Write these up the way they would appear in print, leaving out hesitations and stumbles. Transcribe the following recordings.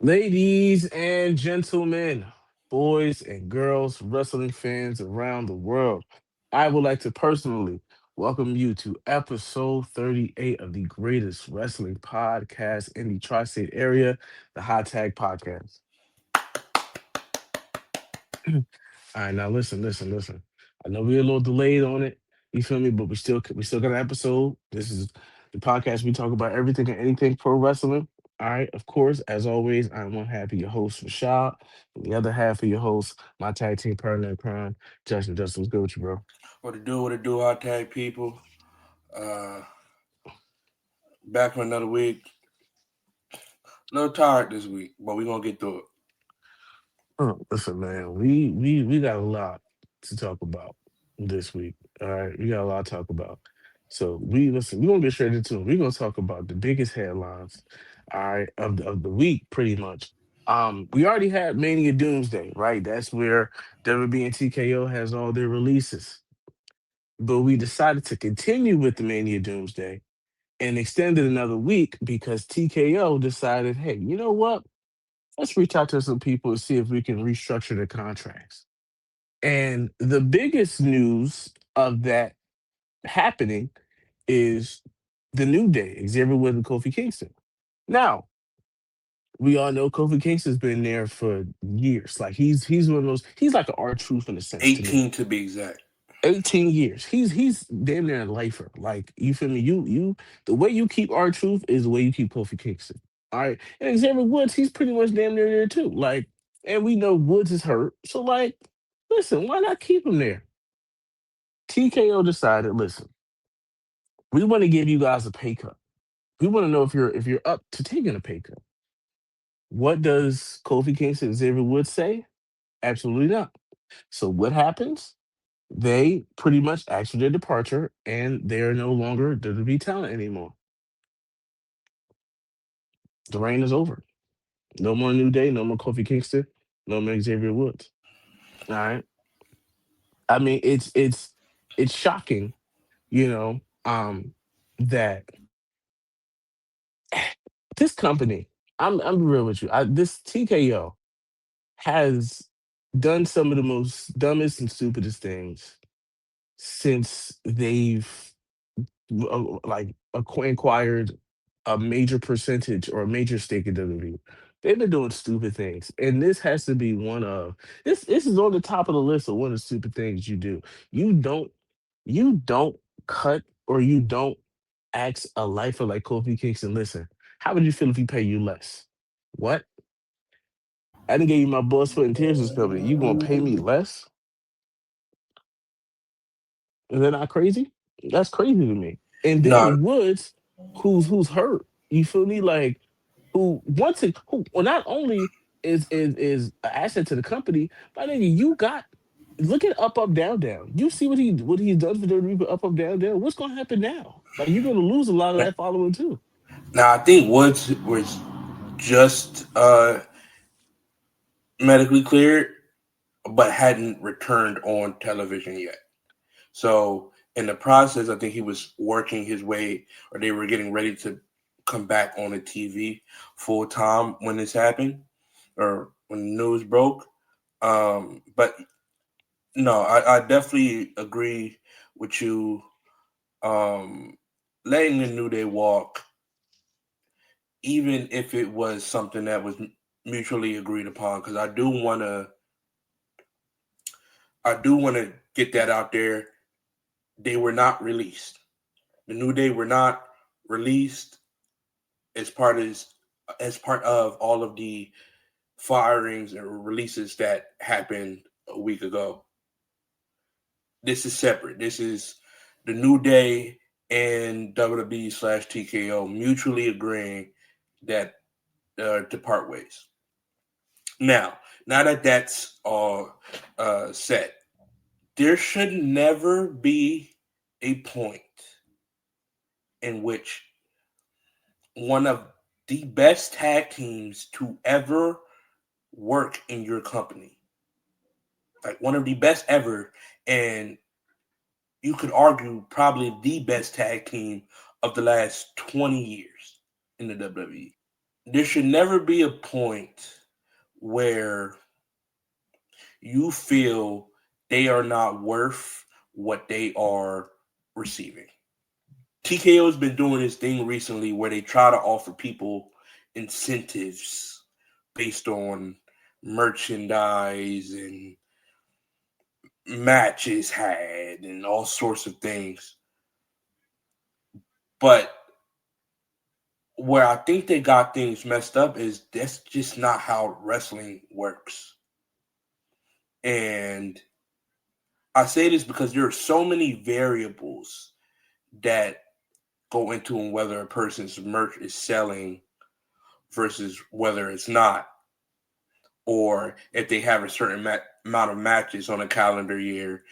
Ladies and gentlemen, boys and girls, wrestling fans around the world, I would like to personally welcome you to episode 38 of the greatest wrestling podcast in the tri state area, the Hot Tag Podcast. All right, now listen. I know we're a little delayed on it. You feel me? But we still got an episode. This is the podcast. We talk about everything and anything pro wrestling. All right, of course, as always, I'm one half of your host, Rashaad, and the other half of your host, my tag team partner in crime, Justin. Justin, what's good with you, bro? What it do, hot tag people. Uh, Back for another week. A little tired this week, but we're gonna get through it. Listen, man, we got a lot to talk about this week. All right, we got a lot to talk about. So we listen. We're gonna get straight into it. We're gonna talk about the biggest headlines, all right, of the week, pretty much. We already had Mania Doomsday, right? That's where WB and TKO has all their releases. But we decided to continue with the Mania Doomsday and extended another week because TKO decided, hey, you know what? Let's reach out to some people and see if we can restructure the contracts. And the biggest news of that happening is the New Day, Xavier Woods and Kofi Kingston. Now, we all know Kofi Kingston's been there for years. Like he's one of those, he's like an R truth in a sense to me. 18 to be exact. 18 years. He's damn near a lifer. Like you feel me? You the way you keep R truth is the way you keep Kofi Kingston. All right. And Xavier Woods, he's pretty much damn near there too. Like, and we know Woods is hurt. So like, listen, why not keep him there? TKO decided, listen, we want to give you guys a pay cut. We want to know if you're up to taking a pay cut. What does Kofi Kingston and Xavier Woods say? Absolutely not. So what happens? They pretty much asked for their departure, and they're no longer WWE talent anymore. The reign is over. No more New Day, no more Kofi Kingston, no more Xavier Woods. All right. I mean, it's shocking, you know, that this company. I'm real with you. This TKO has done some of the most dumbest and stupidest things since they've acquired a major percentage or a major stake in WWE. They've been doing stupid things, and this has to be one of this. This is on the top of the list of one of the stupid things you do. You don't you don't cut or you don't ask a lifer like Kofi Kingston. Listen, how would you feel if we pay you less? What? I didn't give you my blood, sweat, and tears this company. You gonna pay me less? Is that not crazy? That's crazy to me. And No, then Woods, who's hurt. You feel me? Like who wants it? Who well, not only is an asset to the company, but then you got look at up down down. You see what he's done for WWE with up down down. What's gonna happen now? Like you're gonna lose a lot of that following too. now I think Woods was just medically cleared, but hadn't returned on television yet. So in the process, I think he was working his way, or they were getting ready to come back on the TV full time when this happened, or when the news broke. But no, I definitely agree with you. Um, Letting the New Day walk, even if it was something that was mutually agreed upon, because I do want to get that out there. They were not released. The New Day were not released as part of all of the firings and releases that happened a week ago. This is separate. This is the New Day and WWE / TKO mutually agreeing that to part ways. Now that that's all set, there should never be a point in which one of the best tag teams to ever work in your company, like one of the best ever, and you could argue probably the best tag team of the last 20 years in the WWE. there should never be a point where you feel they are not worth what they are receiving. TKO has been doing this thing recently where they try to offer people incentives based on merchandise and matches had and all sorts of things. But where I think they got things messed up is that's just not how wrestling works. And I say this because there are so many variables that go into whether a person's merch is selling versus whether it's not, or if they have a certain amount of matches on a calendar year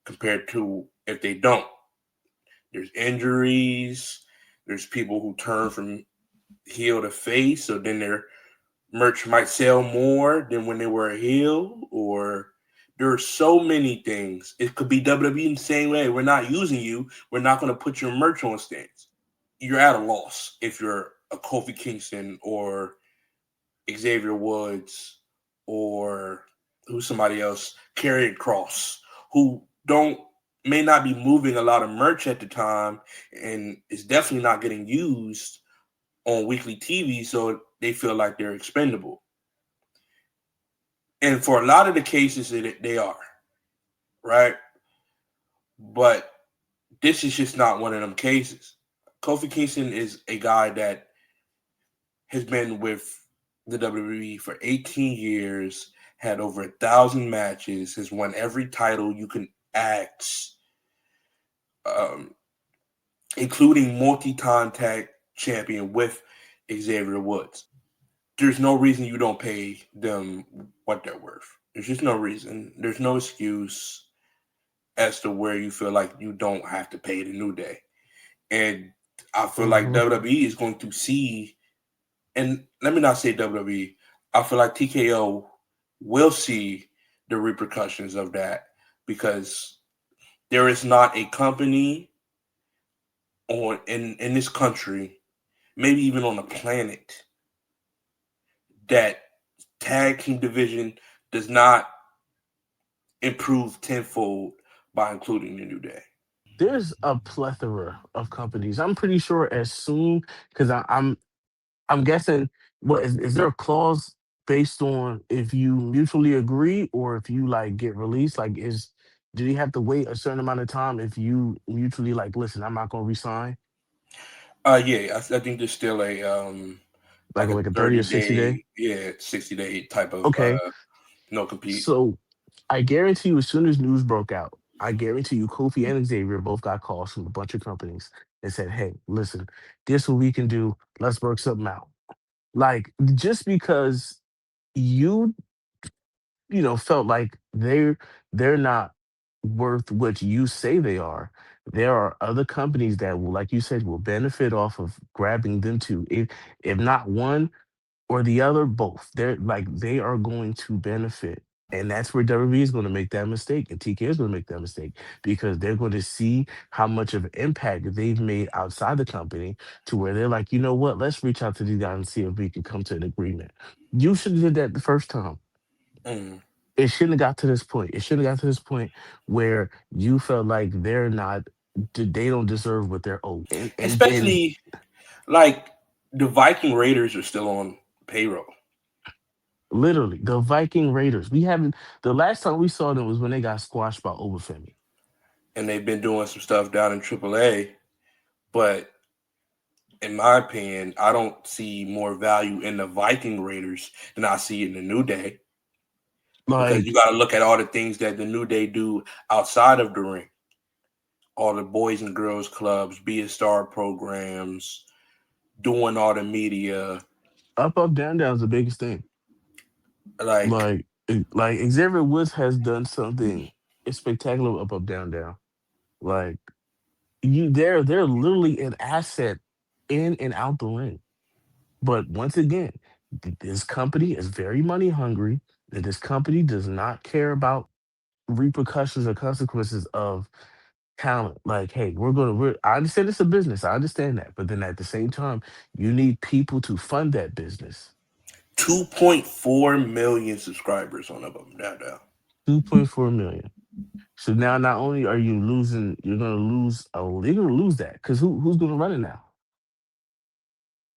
compared to if they don't. There's injuries. There's people who turn from heel to face, so then their merch might sell more than when they were a heel, or there are so many things. It could be WWE in the same way. We're not using you. We're not going to put your merch on stands. You're at a loss if you're a Kofi Kingston or Xavier Woods or who's somebody else, Karrion Kross, who don't may not be moving a lot of merch at the time and is definitely not getting used on weekly TV, so they feel like they're expendable. And for a lot of the cases, they are, right? But this is just not one of them cases. Kofi Kingston is a guy that has been with the WWE for 18 years, had over 1,000 matches, has won every title you can ask, um, including multi-time tag champion with Xavier Woods. There's no reason you don't pay them what they're worth. There's just no reason. There's no excuse as to where you feel like you don't have to pay the New Day. And I feel like Hmm. WWE is going to see, and let me not say WWE, I feel like TKO will see the repercussions of that because there is not a company on in this country, maybe even on the planet, that tag team division does not improve tenfold by including the New Day. There's a plethora of companies. I'm pretty sure as soon because I'm guessing what is there a clause based on if you mutually agree or if you like get released? Like is do you have to wait a certain amount of time if you mutually like listen, I'm not gonna resign? Yeah, I think there's still a like a Like a 30 or 60 day? 30-day, yeah, 60-day type of Okay. no compete. So I guarantee you as soon as news broke out, I guarantee you Kofi and Xavier both got calls from a bunch of companies and said, hey, listen, this what we can do. Let's work something out. Like just because you felt like they're not worth what you say they are, there are other companies that will, like you said, will benefit off of grabbing them too. If not one or the other, both. They are going to benefit. And that's where WWE is going to make that mistake, and TK is going to make that mistake because they're going to see how much of an impact they've made outside the company to where they're like, you know what, let's reach out to these guys and see if we can come to an agreement. You should have did that the first time. Mm. It shouldn't have got to this point. It shouldn't have got to this point where you felt like they don't deserve what they're owed. And then Especially like the Viking Raiders are still on payroll, literally the Viking Raiders. We haven't the last time we saw them was when they got squashed by Obafemi. and they've been doing some stuff down in AAA. But in my opinion, I don't see more value in the Viking Raiders than I see in the New Day because you Like got to look at all the things that the New Day do outside of the ring, all the boys and girls clubs, be a star programs, doing all the media, up, down, down is the biggest thing. like Like Xavier Woods has done something spectacular with up, down, down. Like they're literally an asset in and out the ring. But once again, this company is very money hungry, and this company does not care about repercussions or consequences of talent. Like, hey, I understand it's a business. I understand that. But then at the same time, you need people to fund that business. 2.4 million subscribers on Up Up and Down Down. 2.4 million. So now not only are you losing, you're gonna lose that. Because who's gonna run it now?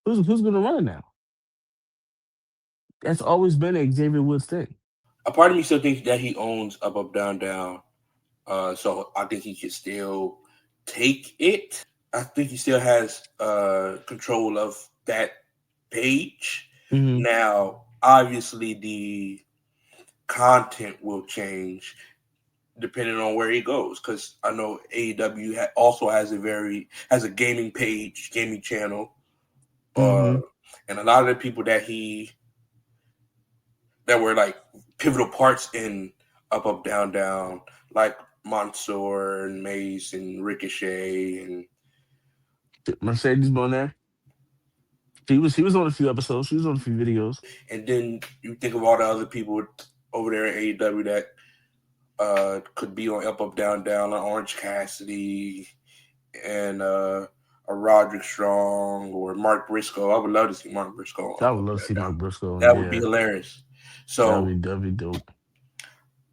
Who's gonna run it now? That's always been a Xavier Woods thing. A part of me still thinks that he owns Up Up Down Down. So I think he can still take it. I think he still has control of that page. Mm-hmm. Now, obviously, the content will change depending on where he goes. Because I know AEW also has a gaming page, gaming channel, Mm-hmm. and a lot of the people that were like pivotal parts in Up Up Down Down, like Mansoor and Mace and Ricochet and Mercedes Bonet. He was on a few episodes. She was on a few videos. then you think of all the other people over there at AEW that could be on Up Up Down Down, like Orange Cassidy and a Roderick Strong or Mark Briscoe. I would love to see Mark Briscoe on I Up would Up love to Down see Down. Mark Briscoe. That would be Yeah, hilarious. So that'd be dope.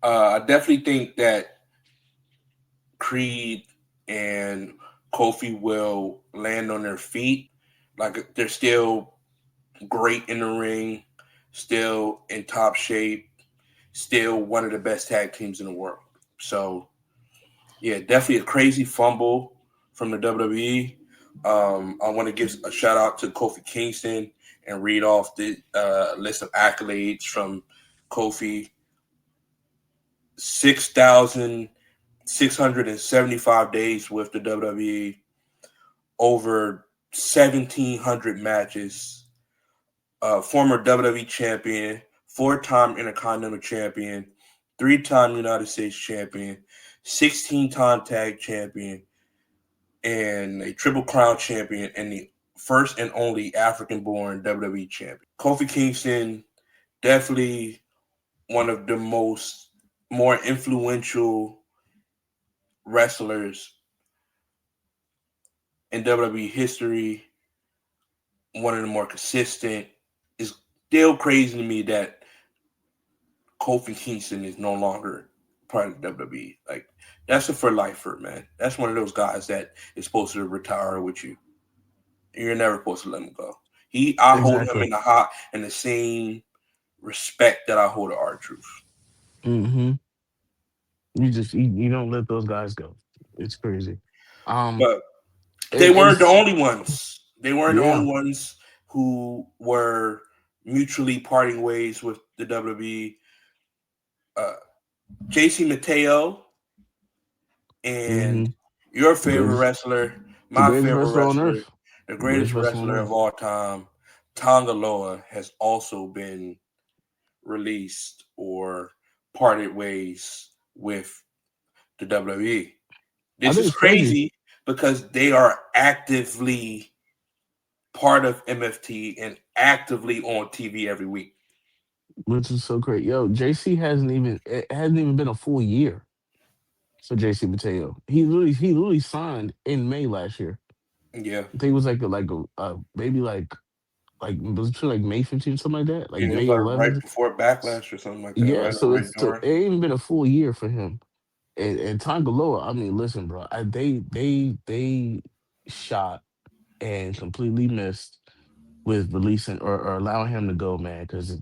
I definitely think that Creed and Kofi will land on their feet. Like they're still great in the ring, still in top shape, still one of the best tag teams in the world. So yeah, definitely a crazy fumble from the WWE. I want to give a shout out to Kofi Kingston and read off the list of accolades from Kofi. 6,675 days with the WWE, over 1,700 matches, former WWE champion, 4-time Intercontinental champion, 3-time United States champion, 16-time tag champion, and a Triple Crown champion, and the first and only African-born WWE champion. Kofi Kingston, definitely one of the more influential wrestlers in WWE history, one of the more consistent. It's still crazy to me that Kofi Kingston is no longer part of WWE. Like, that's a for lifer, man. That's one of those guys that is supposed to retire with you. You're never supposed to let him go. I hold him Exactly. in the same respect that I hold R-Truth. Mm-hmm. You don't let those guys go. It's crazy. Um, But they and weren't the only ones. They weren't the yeah. only ones who were mutually parting ways with the WWE. Uh, JC Mateo and Mm-hmm. your The favorite greatest, wrestler, the my greatest favorite wrestler on wrestler, earth. the The greatest greatest wrestler on wrestler of earth. all time, Tonga Loa, has also been released or parted ways with the WWE. I This think is it's crazy, crazy because they are actively part of MFT and actively on TV every week. which is so great. Yo, JC it hasn't even been a full year for JC Mateo. He literally signed in May last year. Yeah. I think it was maybe like was it like May 15th, something like that, like And it was May like right 11th. before Backlash or something like that, Yeah, right? Or so right it during. ain't even been a full year for him. And Tangaloa, I mean, listen, bro, they shot and completely missed with releasing or allowing him to go, man. Because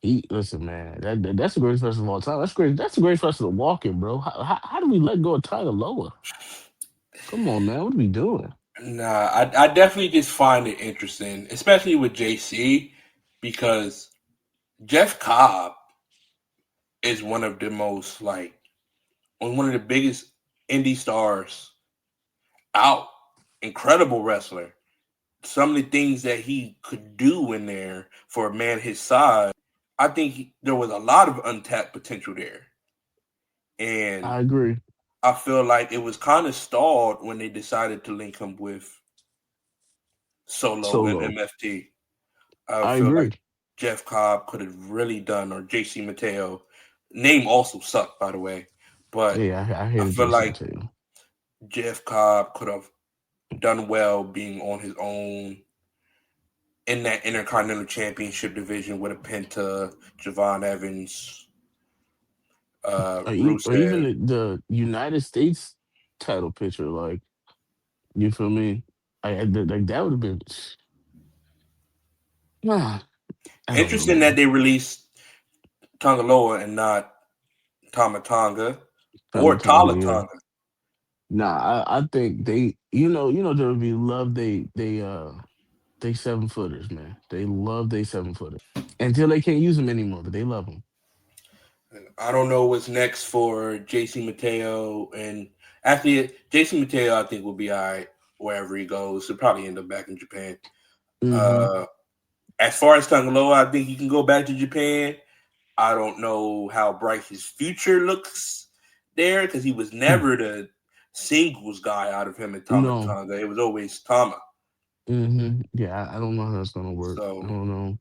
he listen, man, that's the greatest wrestler of all time. That's great. That's the greatest wrestler walking, bro. How do we let go of Tangaloa? Come on, man, what are we doing? Nah, I definitely just find it interesting, especially with JC, because Jeff Cobb is one of the most like one of the biggest indie stars out. Incredible wrestler. Some of the things that he could do in there for a man his size, I think there was a lot of untapped potential there. And I agree. I feel like it was kind of stalled when they decided to link him with Solo and Solo, MFT. I I feel like agree. Jeff Cobb could have really done, or JC Mateo. Name also sucked, by the way. But Yeah, I I hated feel Jason like Mateo. Jeff Cobb could have done well being on his own in that Intercontinental Championship division with a Penta, Javon Evans, Or even Rusev. the United States title picture, like you feel me? Like that would have been. Nah, I don't know, Interesting that man. they released Tongaloa and not Tama Tonga or Tonga, Tala yeah. Tonga. Nah, I think they, WWE love they 7-footers, man. They love they 7-footers until they can't use them anymore, but they love them. I don't know what's next for JC Mateo. And actually, JC Mateo, I think, will be all right wherever he goes. He'll probably end up back in Japan. Mm-hmm. Uh, as far as Tongaloa, I think he can go back to Japan. I don't know how bright his future looks there because he was never the singles guy out of him in Tama No. Tonga. It was always Tama. Mm-hmm. Yeah, I don't know how that's gonna work. I So don't know.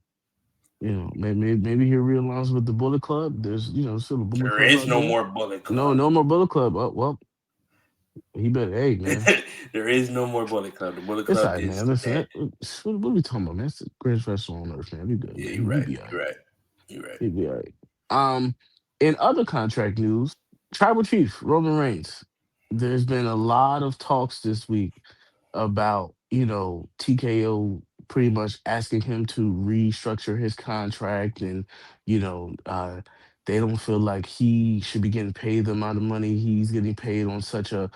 Maybe he realigns with the Bullet Club. There's still a Bullet there Club is out no there. more Bullet No, Club. no more Bullet Club. Oh, well, he better. Hey, man, There is no more Bullet Club. The Bullet it's all Club right, is man. Listen, dead. what are we talking about, man? It's the greatest wrestler on earth, man. We good, Yeah, man. you're He right. be all You're right. right. You're right. He be all right. In other contract news, Tribal Chief Roman Reigns. There's been a lot of talks this week about TKO pretty much asking him to restructure his contract, and you know uh they don't feel like he should be getting paid the amount of money he's getting paid on such a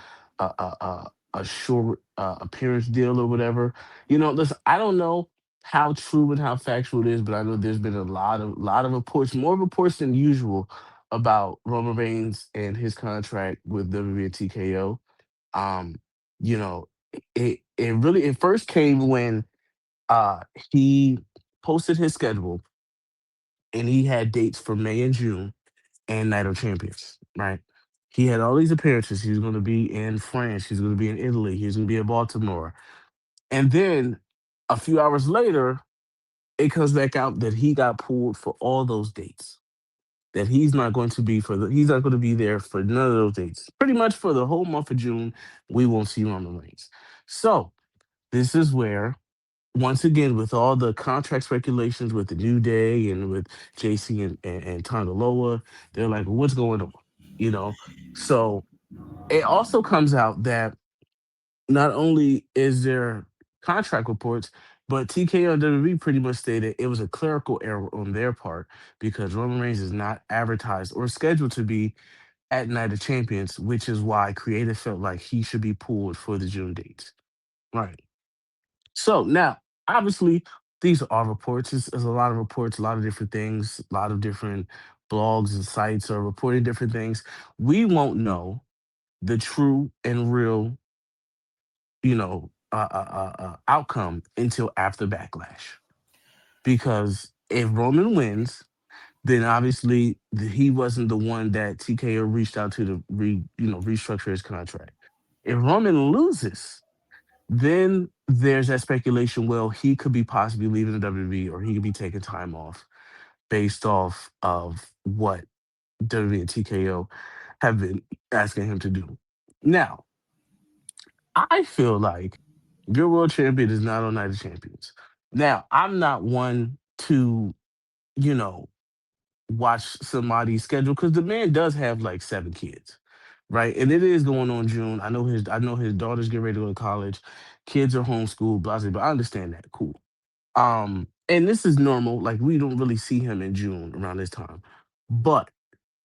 short appearance deal or whatever. Listen, I don't know how true and how factual it is, but I know there's been a lot of reports, more reports than usual, about Roman Reigns and his contract with WWE and TKO. um you know it first came when uh he posted his schedule, and he had dates for May and June and Night of Champions, right? He had all these appearances. He was going to be in France, he's going to be in Italy, he was going to be in Baltimore. And then a few hours later, it comes back out that he got pulled for all those dates, that he's not going to be there for none of those dates. Pretty much for the whole month of June, we won't see Roman Reigns. So this is where, once again, with all the contract speculations with the New Day and with JC and Tongaloa, they're like, what's going on? You know? So it also comes out that not only is there contract reports, but TKO and WWE pretty much stated it was a clerical error on their part, because Roman Reigns is not advertised or scheduled to be at Night of Champions, which is why creative felt like he should be pulled for the June dates. Right. So now, obviously, these are all reports. It's a lot of reports, a lot of different things, a lot of different blogs and sites are reporting different things. We won't know the true and real, outcome until after Backlash. Because if Roman wins, then obviously he wasn't the one that TKO reached out to restructure his contract. If Roman loses, then there's that speculation. Well, he could be possibly leaving the WWE, or he could be taking time off based off of what WWE and TKO have been asking him to do. Now, I feel like your world champion is not on Night of Champions. Now, I'm not one to, you know, watch somebody's schedule, because the man does have like 7 kids, right? And it is going on June. I know his daughters get ready to go to college. Kids are homeschooled, blah blah. But I understand that. Cool. And this is normal. Like, we don't really see him in June around this time. But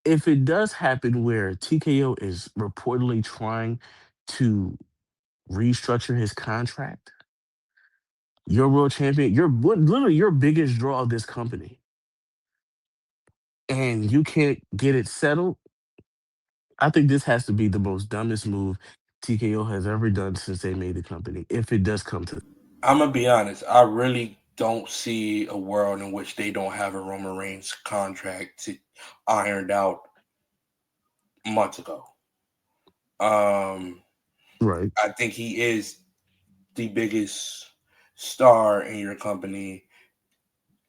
if it does happen where TKO is reportedly trying to restructure his contract, your world champion, literally your biggest draw of this company, and you can't get it settled, I think this has to be the most dumbest move TKO has ever done since they made the company, if it does come to. I'm gonna be honest. I really don't see a world in which they don't have a Roman Reigns contract ironed out months ago. Um, Right. I think he is the biggest star in your company.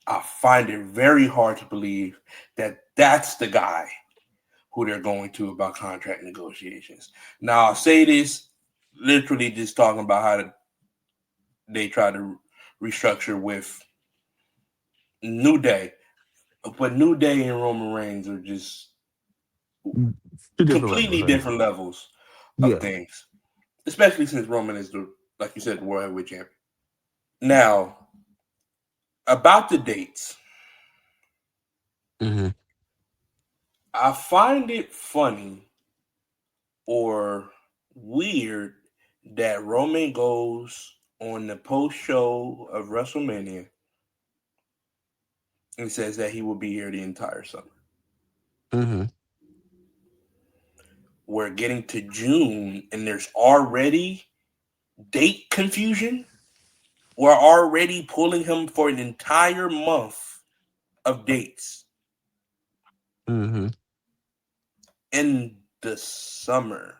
I find it very hard to believe that that's the guy who they're going to about contract negotiations. Now, I'll say this literally just talking about how they try to restructure with New Day. But New Day and Roman Reigns are just Two different levels, completely right? different levels of Yeah. things, especially since Roman is like you said, the World Heavyweight Champion. Now, about the dates, Mm-hmm. I find it funny or weird that Roman goes on the post show of WrestleMania and says that he will be here the entire summer. Mm-hmm. We're getting to June and there's already date confusion. We're already pulling him for an entire month of dates Mm-hmm. in the summer.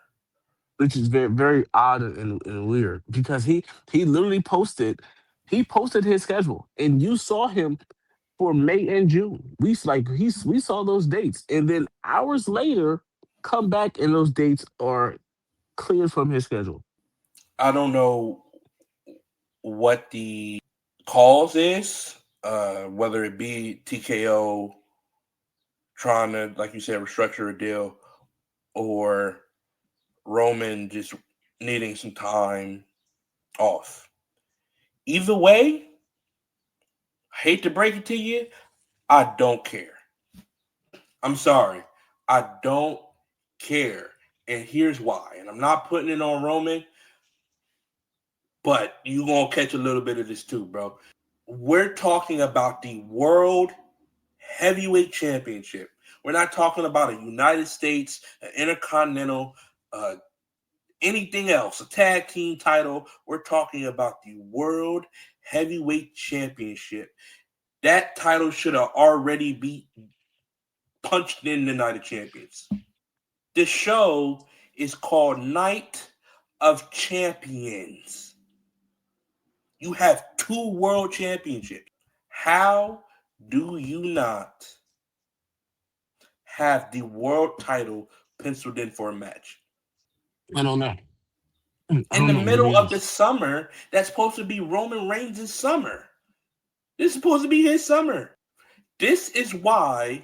Which is very very odd and weird because he literally posted his schedule and you saw him for May and June. We saw those dates and then hours later come back and those dates are cleared from his schedule. I don't know what the cause is, whether it be TKO trying to, like you said, restructure a deal or Roman just needing some time off. Either way, hate to break it to you, I don't care. I'm sorry. I don't care. And here's why. And I'm not putting it on Roman, but you're going to catch a little bit of this too, bro. We're talking about the World Heavyweight Championship. We're not talking about a United States, an Intercontinental, anything else, a tag team title. We're talking about the World Heavyweight Championship. That title should have already be punched in the Night of Champions. The show is called Night of Champions. You have 2 world championships. How do you not have the world title penciled in for a match? I don't know. I In don't the know. To be middle of the honest, summer, that's supposed to be Roman Reigns' summer. This is supposed to be his summer. This is why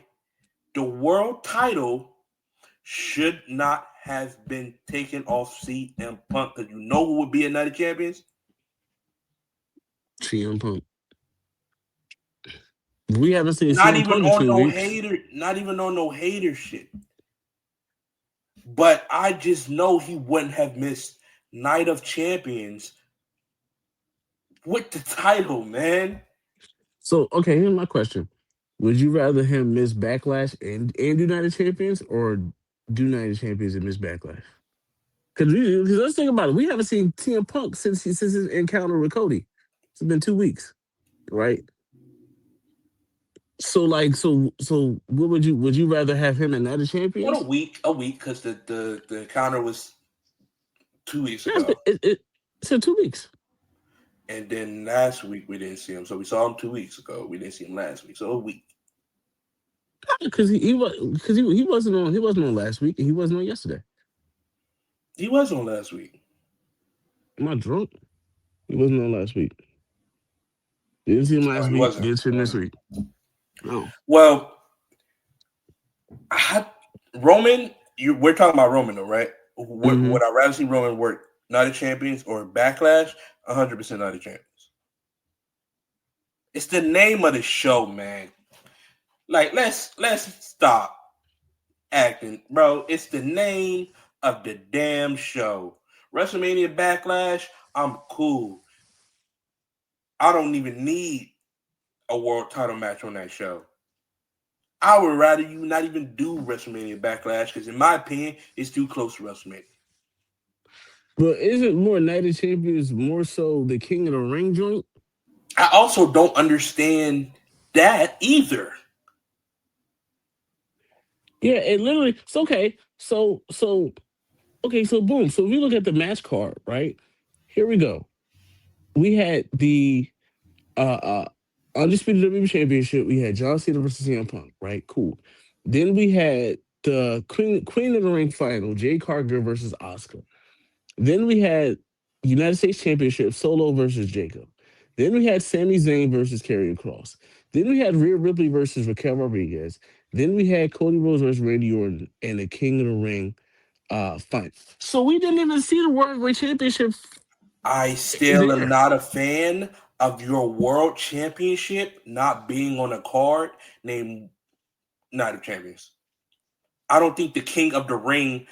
the world title should not have been taken off CM Punk, because you know who would be a Night of Champions? CM Punk. We haven't seen Not CM even Punk in on 2 weeks. not even on no hater shit. But I just know he wouldn't have missed Night of Champions with the title, man. So okay, here's my question: would you rather him miss Backlash and United Champions, or do United Champions and miss Backlash? Because let's think about it. We haven't seen CM Punk since his encounter with Cody. It's been 2 weeks, right? So like what would you rather have him and United What Champions? a week, because the encounter was 2 weeks Yeah, ago. it's been 2 weeks. And then last week we didn't see him. So we saw him 2 weeks ago. We didn't see him last week. So a week. Because he wasn't on last week and he wasn't on yesterday. He was on last week. Am I drunk? He wasn't on last week. Didn't see him No, last he week. wasn't. Didn't see He him this wasn't. week. No. Well, Roman, we're talking about Roman though, right? Mm-hmm. Would I rather see Roman work Night of Champions or Backlash? 100% Night of Champions. It's the name of the show, man. Like, let's stop acting, bro. It's the name of the damn show. WrestleMania Backlash, I'm cool. I don't even need a world title match on that show. I would rather you not even do WrestleMania Backlash, because in my opinion, it's too close to WrestleMania. But isn't more Night of Champions more so the King of the Ring joint? I also don't understand that either. Yeah, it literally. It's okay. So boom. So if we look at the match card, right? Here we go. We had the uh undisputed WWE Championship. We had John Cena versus CM Punk, right? Cool. Then we had the Queen of the Ring final, Jade Cargill versus Asuka. Then we had United States Championship Solo versus Jacob. Then we had Sami Zayn versus Karrion Cross. Then we had Rhea Ripley versus Raquel Rodriguez. Then we had Cody Rhodes versus Randy Orton and the King of the Ring fight. So we didn't even see the World Heavyweight Championship I still am there. not a fan of your world championship not being on a card named Night of Champions. I don't think the King of the Ring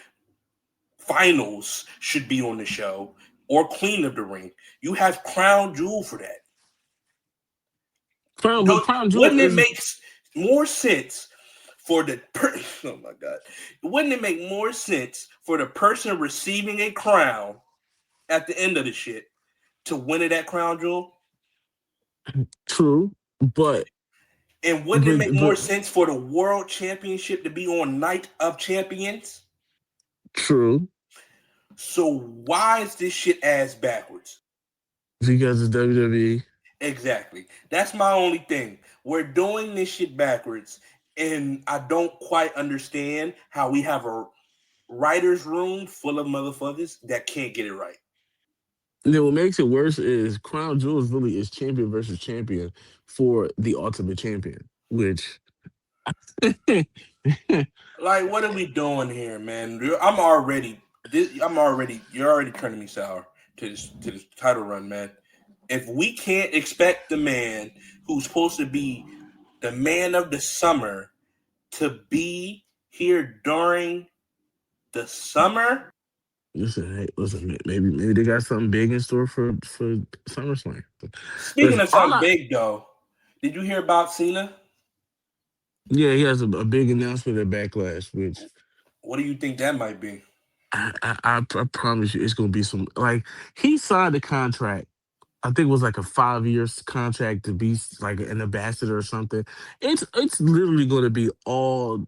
finals should be on the show or Queen of the Ring. You have Crown Jewel for that. But Crown Jewel Wouldn't it is make more sense for the oh my god? Wouldn't it make more sense for the person receiving a crown at the end of the shit to win it at Crown Jewel? true, but And wouldn't it make more sense for the world championship to be on Night of Champions? true So why is this shit ass backwards? because it's WWE. Exactly. That's my only thing. We're doing this shit backwards, and I don't quite understand how we have a writer's room full of motherfuckers that can't get it right. And then what makes it worse is Crown Jewel is really is champion versus champion for the Ultimate Champion, which Like, what are we doing here, man? I'm already. You're already turning me sour to this title run, man. If we can't expect the man who's supposed to be the man of the summer to be here during the summer. listen, maybe they got something big in store for SummerSlam. Speaking Listen, of something big, though, did you hear about Cena? yeah, he has a big announcement at Backlash, which What do you think that might be? I promise you, it's gonna be some like he signed a contract. I think it was like a 5 years contract to be like an ambassador or something. It's literally going to be all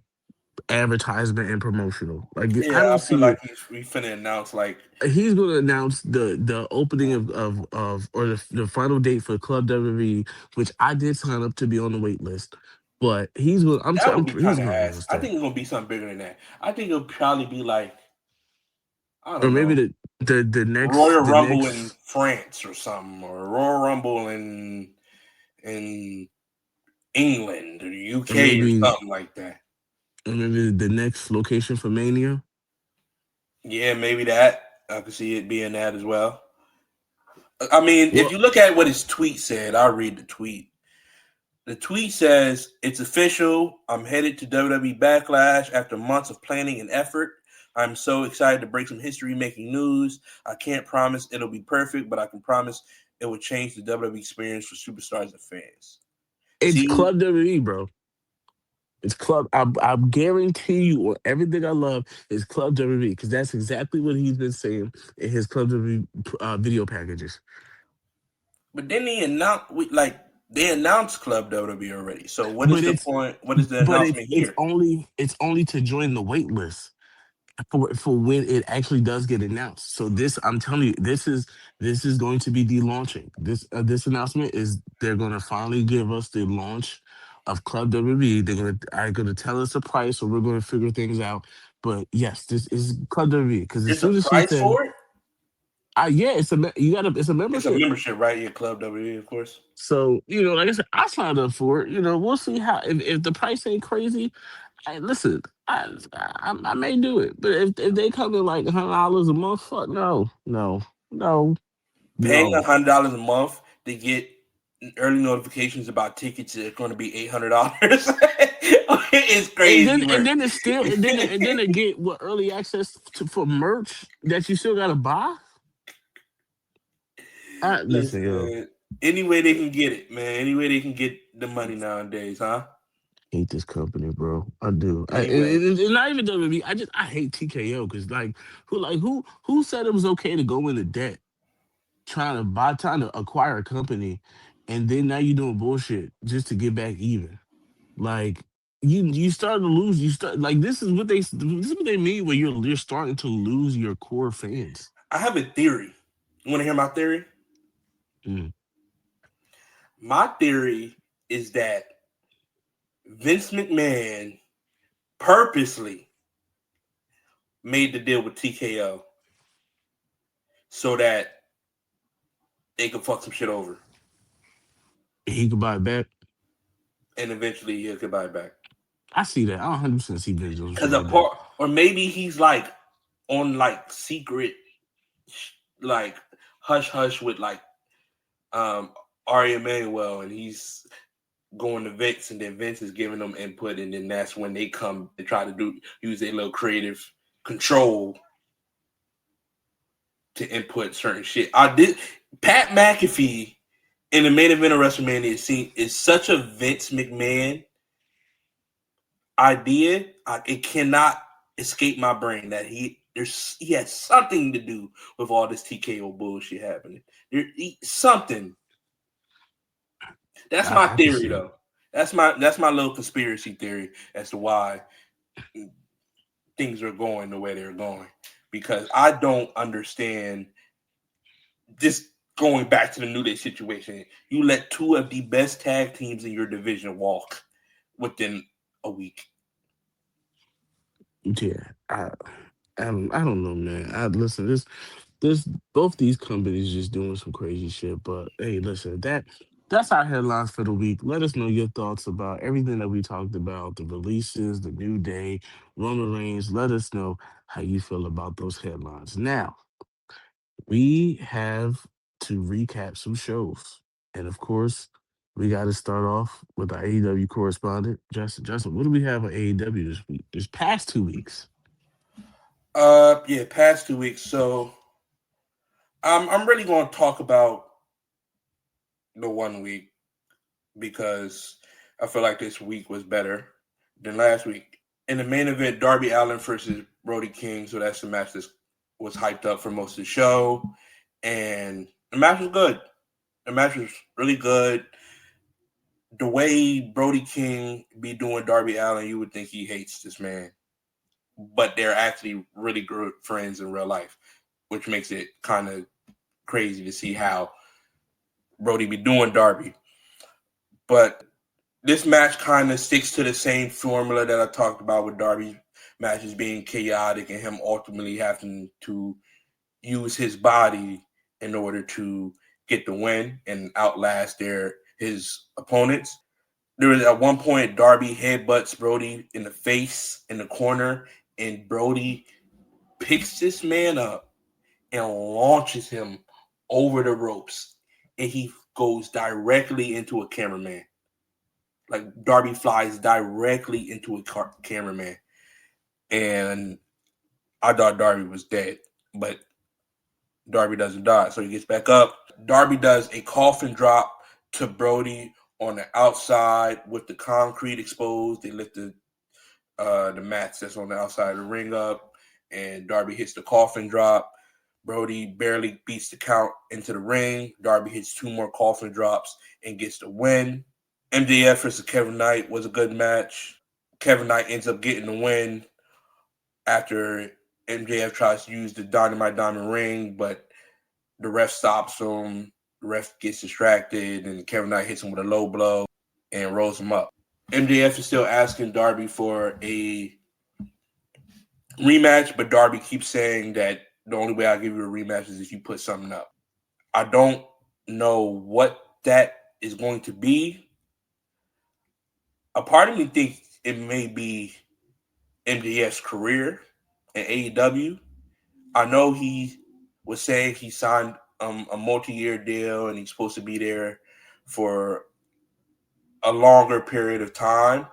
advertisement and promotional. Like I Yeah, don't I feel see like it. we finna announce like He's going to announce the opening of or the final date for Club WWE, which I did sign up to be on the wait list. But he's going. that would be He's kind of going to ass. announce I that, think it's gonna be something bigger than that. I think it'll probably be like I or don't maybe know, Royal the Rumble in next France or something, or Royal Rumble in England or or UK or maybe something like that. or maybe the next location for Mania. Yeah, maybe that. I could see it being that as well. I mean, if Well, you look at what his tweet said, I'll read the tweet. The tweet says, "It's official. I'm headed to WWE Backlash after months of planning and effort. I'm so excited to break some history making news. I can't promise it'll be perfect, but I can promise it will change the WWE experience for superstars and fans." it's See, Club WWE, bro. It's Club. I guarantee you, or everything I love is Club WWE because that's exactly what he's been saying in his Club WWE video packages. but then they announced Club WWE already. So what is But the it's point? What is the announcement here? it's only to join the wait list for when it actually does get announced. So this, I'm telling you, this is going to be the launching. This announcement is they're going to finally give us the launch of Club WWE. Are going to tell us the price, or we're going to figure things out. But yes, this is Club WWE because as There's a soon as she price said, for it. yeah, it's a It's a membership. membership, right? Yeah, Club WWE, of course. So like I said, I signed up for it. We'll see how if the price ain't crazy. Hey, listen, I may do it, but if they come in like $100 a month, fuck no, no, no, Paying no. $100 a month to get early notifications about tickets that are going to be $800 is crazy And work. then it's still and then they get what early access for merch that you still gotta buy. Listen, Listen, yo, man. Any way they can get it, man. Any way they can get the money nowadays, huh? hate this company, bro. I do. Anyway, It's not even WWE. I hate TKO because who said it was okay to go into debt trying to acquire a company, and then now you're doing bullshit just to get back even. Like you start to lose. You start like this is what they mean when you're starting to lose your core fans. I have a theory. You want to hear my theory? Mm. My theory is that Vince McMahon purposely made the deal with TKO so that they could fuck some shit over, He could buy it back. and eventually he could buy it back. I see that. I 100% see Ben doing shit Because like that. or maybe he's like on like secret, like hush hush with like Ari Emanuel, and he's going to Vince, and then Vince is giving them input, and then that's when they come and try to use a little creative control to input certain shit. Pat McAfee in the main event of WrestleMania is such a Vince McMahon idea. It cannot escape my brain that he has something to do with all this TKO bullshit happening. Something. That's my I can theory, see it. though. That's my little conspiracy theory as to why things are going the way they're going. Because I don't understand just going back to the New Day situation. You let two of the best tag teams in your division walk within a week. Yeah, I don't know, man. I listen. This both these companies just doing some crazy shit. But hey, listen, that's our headlines for the week. Let us know your thoughts about everything that we talked about, the releases, the New Day, Roman Reigns. Let us know how you feel about those headlines. Now we have to recap some shows, and of course, we got to start off with our AEW correspondent, Justin. Justin, what do we have on AEW this week? This past 2 weeks. Yeah, past 2 weeks. So I'm really going to talk about the 1 week because I feel like this week was better than last week. In the main event, Darby Allin versus Brody King. So that's the match that was hyped up for most of the show, and the match was good. The match was really good. The way Brody King be doing Darby Allin, you would think he hates this man, but they're actually really good friends in real life, which makes it kind of crazy to see how Brody be doing Darby. But this match kind of sticks to the same formula that I talked about with Darby's matches being chaotic and him ultimately having to use his body in order to get the win and outlast his opponents. There was at one point Darby headbutts Brody in the face in the corner, and Brody picks this man up and launches him over the ropes, and he goes directly into a cameraman. Like Darby flies directly into a cameraman, and I thought Darby was dead, but Darby doesn't die, so he gets back up. Darby does a coffin drop to Brody on the outside with the concrete exposed. They lift the mats that's on the outside of the ring up, and Darby hits the coffin drop. Brody barely beats the count into the ring. Darby hits 2 more coffin drops and gets the win. MJF versus Kevin Knight was a good match. Kevin Knight ends up getting the win after MJF tries to use the Dynamite Diamond Ring, but the ref stops him. The ref gets distracted, and Kevin Knight hits him with a low blow and rolls him up. MJF is still asking Darby for a rematch, but Darby keeps saying that the only way I'll give you a rematch is if you put something up. I don't know what that is going to be. A part of me thinks it may be MJF's career in AEW. I know he was saying he signed a multi-year deal and he's supposed to be there for a longer period of time.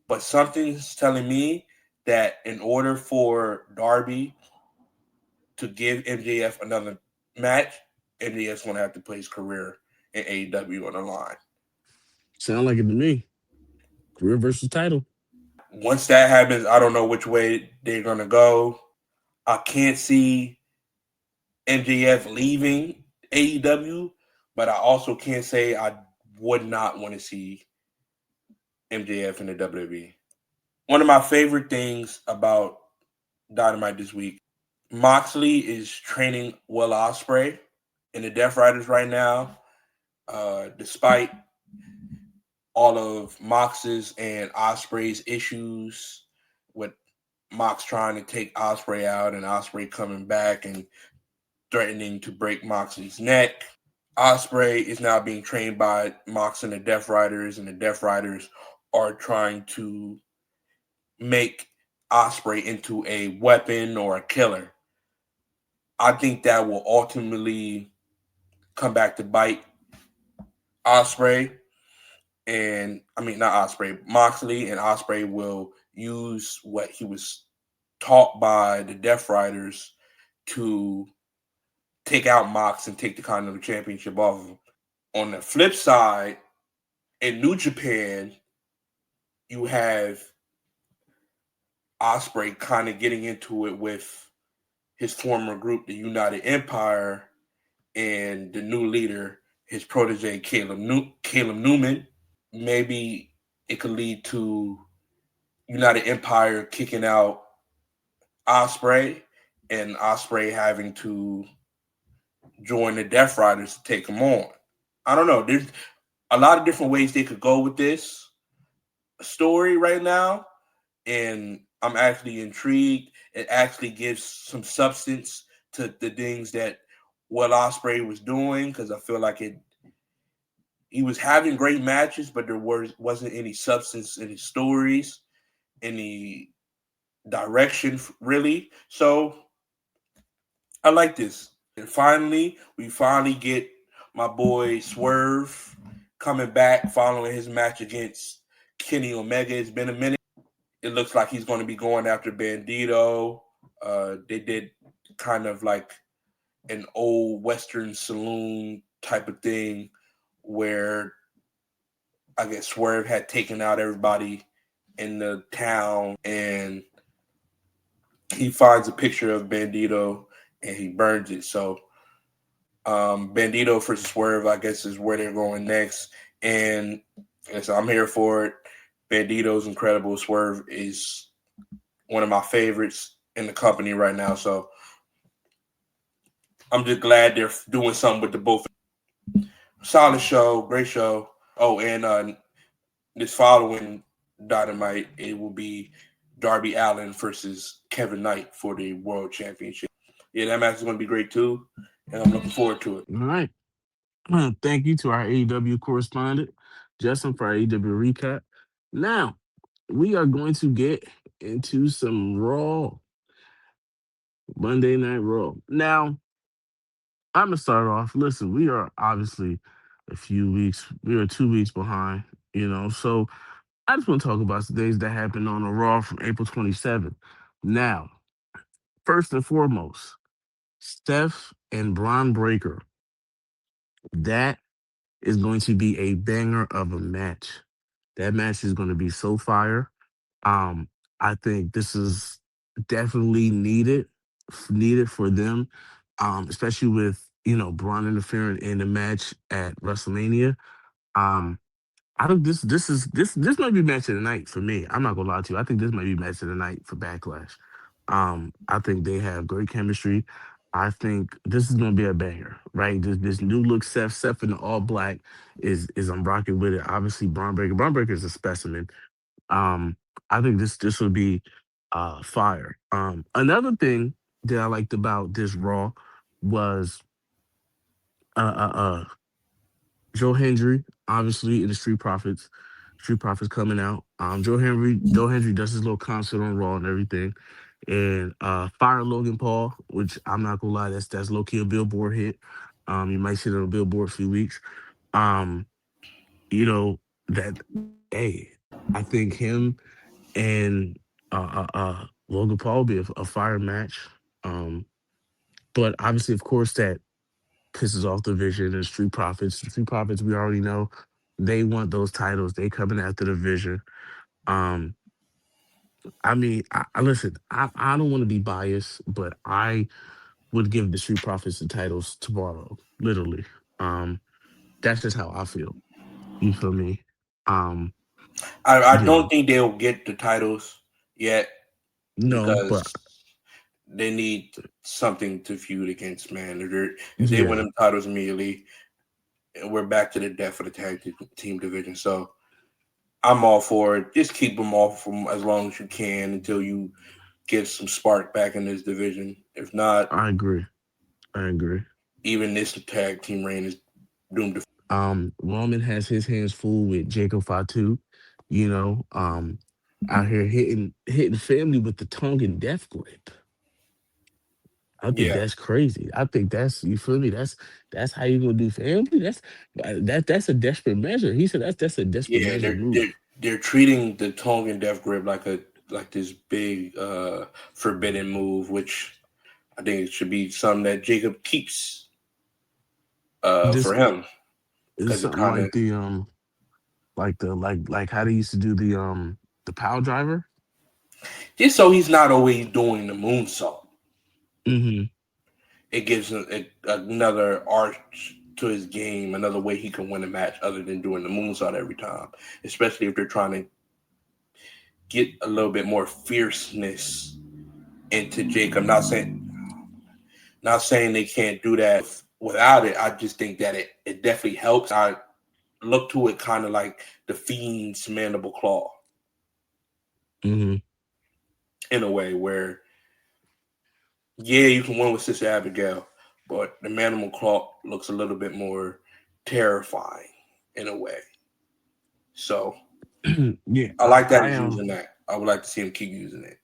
But something's telling me that in order for Darby to give MJF another match, MJF's going to have to put his career in AEW on the line. Sound like it to me. Career versus title. Once that happens, I don't know which way they're going to go. I can't see MJF leaving AEW, but I also can't say I would not want to see MJF in the WWE. One of my favorite things about Dynamite this week, Moxley is training Will Ospreay in the Death Riders right now. Despite all of Mox's and Ospreay's issues with Mox trying to take Ospreay out and Ospreay coming back and threatening to break Moxley's neck. Ospreay is now being trained by Mox and the Death Riders, and the Death Riders are trying to make Ospreay into a weapon or a killer. I think that will ultimately come back to bite Ospreay, and I mean not Ospreay, Moxley, and Ospreay will use what he was taught by the Death Riders to take out Mox and take the Continental Championship off of him. On the flip side, in New Japan, you have Ospreay kind of getting into it with his former group, the United Empire, and the new leader, his protege, Caleb Newman. Maybe it could lead to United Empire kicking out Ospreay and Ospreay having to join the Death Riders to take him on. I don't know. There's a lot of different ways they could go with this story right now, and I'm actually intrigued. It actually gives some substance to the things that Will Ospreay was doing, because I feel like he was having great matches, but there wasn't any substance in his stories, any direction really. So I like this. And finally, we get my boy Swerve coming back following his match against Kenny Omega. It's been a minute. It looks like he's going to be going after Bandito. They did kind of like an old Western saloon type of thing where I guess Swerve had taken out everybody in the town, and he finds a picture of Bandito and he burns it. So Bandito versus Swerve, I guess, is where they're going next. And so I'm here for it. Bandito's incredible. Swerve is one of my favorites in the company right now. So I'm just glad they're doing something with the both. Solid show, great show. Oh, and this following Dynamite, it will be Darby Allin versus Kevin Knight for the World Championship. Yeah, that match is going to be great too, and I'm looking forward to it. All right. Thank you to our AEW correspondent, Justin, for our AEW recap. Now, we are going to get into some Raw, Monday Night Raw. Now, I'm going to start off. Listen, we are obviously we are 2 weeks behind, so I just want to talk about the days that happened on the Raw from April 27th. Now, first and foremost, Steph and Braun Breaker. That is going to be a banger of a match. That match is going to be so fire. Um, I think this is definitely needed for them, especially with Braun interfering in the match at WrestleMania. Um, I think this might be match of the night for me. I'm not gonna lie to you. I think this might be match of the night for Backlash. I think they have great chemistry. I think this is gonna be a banger, right? This new look Seth in the all black is I'm rocking with it. Obviously, Braun Breaker. Braun Breaker is a specimen. Um, I think this will be fire. Another thing that I liked about this Raw was uh uh uh Joe Hendry, obviously in the Street Profits. Street Profits coming out. Joe Hendry does his little concert on Raw and everything. And Fire Logan Paul, which I'm not gonna lie, that's low key a Billboard hit. You might see it on a Billboard a few weeks. Um, you know, that hey, I think him and Logan Paul will be a fire match. Um, but obviously, of course, that pisses off the Vision and Street Profits. The Street Profits, we already know they want those titles. They coming after the Vision. Um, I mean, I listen. I don't want to be biased, but I would give the Street Profits the titles tomorrow, literally. Um, that's just how I feel. You feel me? Um, I you don't know, think they'll get the titles yet no, because but they need something to feud against, man. If they win yeah, them titles immediately, we're back to the death of the team division. So I'm all for it. Just keep them off from as long as you can until you get some spark back in this division. If not, I agree. I agree. even this tag team reign is doomed to. Roman has his hands full with Jacob Fatu, you know, out here hitting family with the Tongan death grip. I think Yeah, that's crazy. I think that's, you feel me. That's how you gonna do family. That's a desperate measure. He said that's a desperate yeah, measure move. they're treating the Tongan death grip like this big forbidden move, which I think it should be something that Jacob keeps This for him is because it something kind of like how they used to do the power driver. just so he's not always doing the moonsault. Hmm. It gives him another arch to his game, another way he can win a match other than doing the moonsault every time. Especially if they're trying to get a little bit more fierceness into Jacob. Not saying they can't do that without it. I just think that it definitely helps. I look to it kind of like the Fiend's mandible claw Hmm. in a way where yeah, you can win with Sister Abigail, but the mandible claw looks a little bit more terrifying in a way. So Yeah, I like that I he's am. using that. I would like to see him keep using it.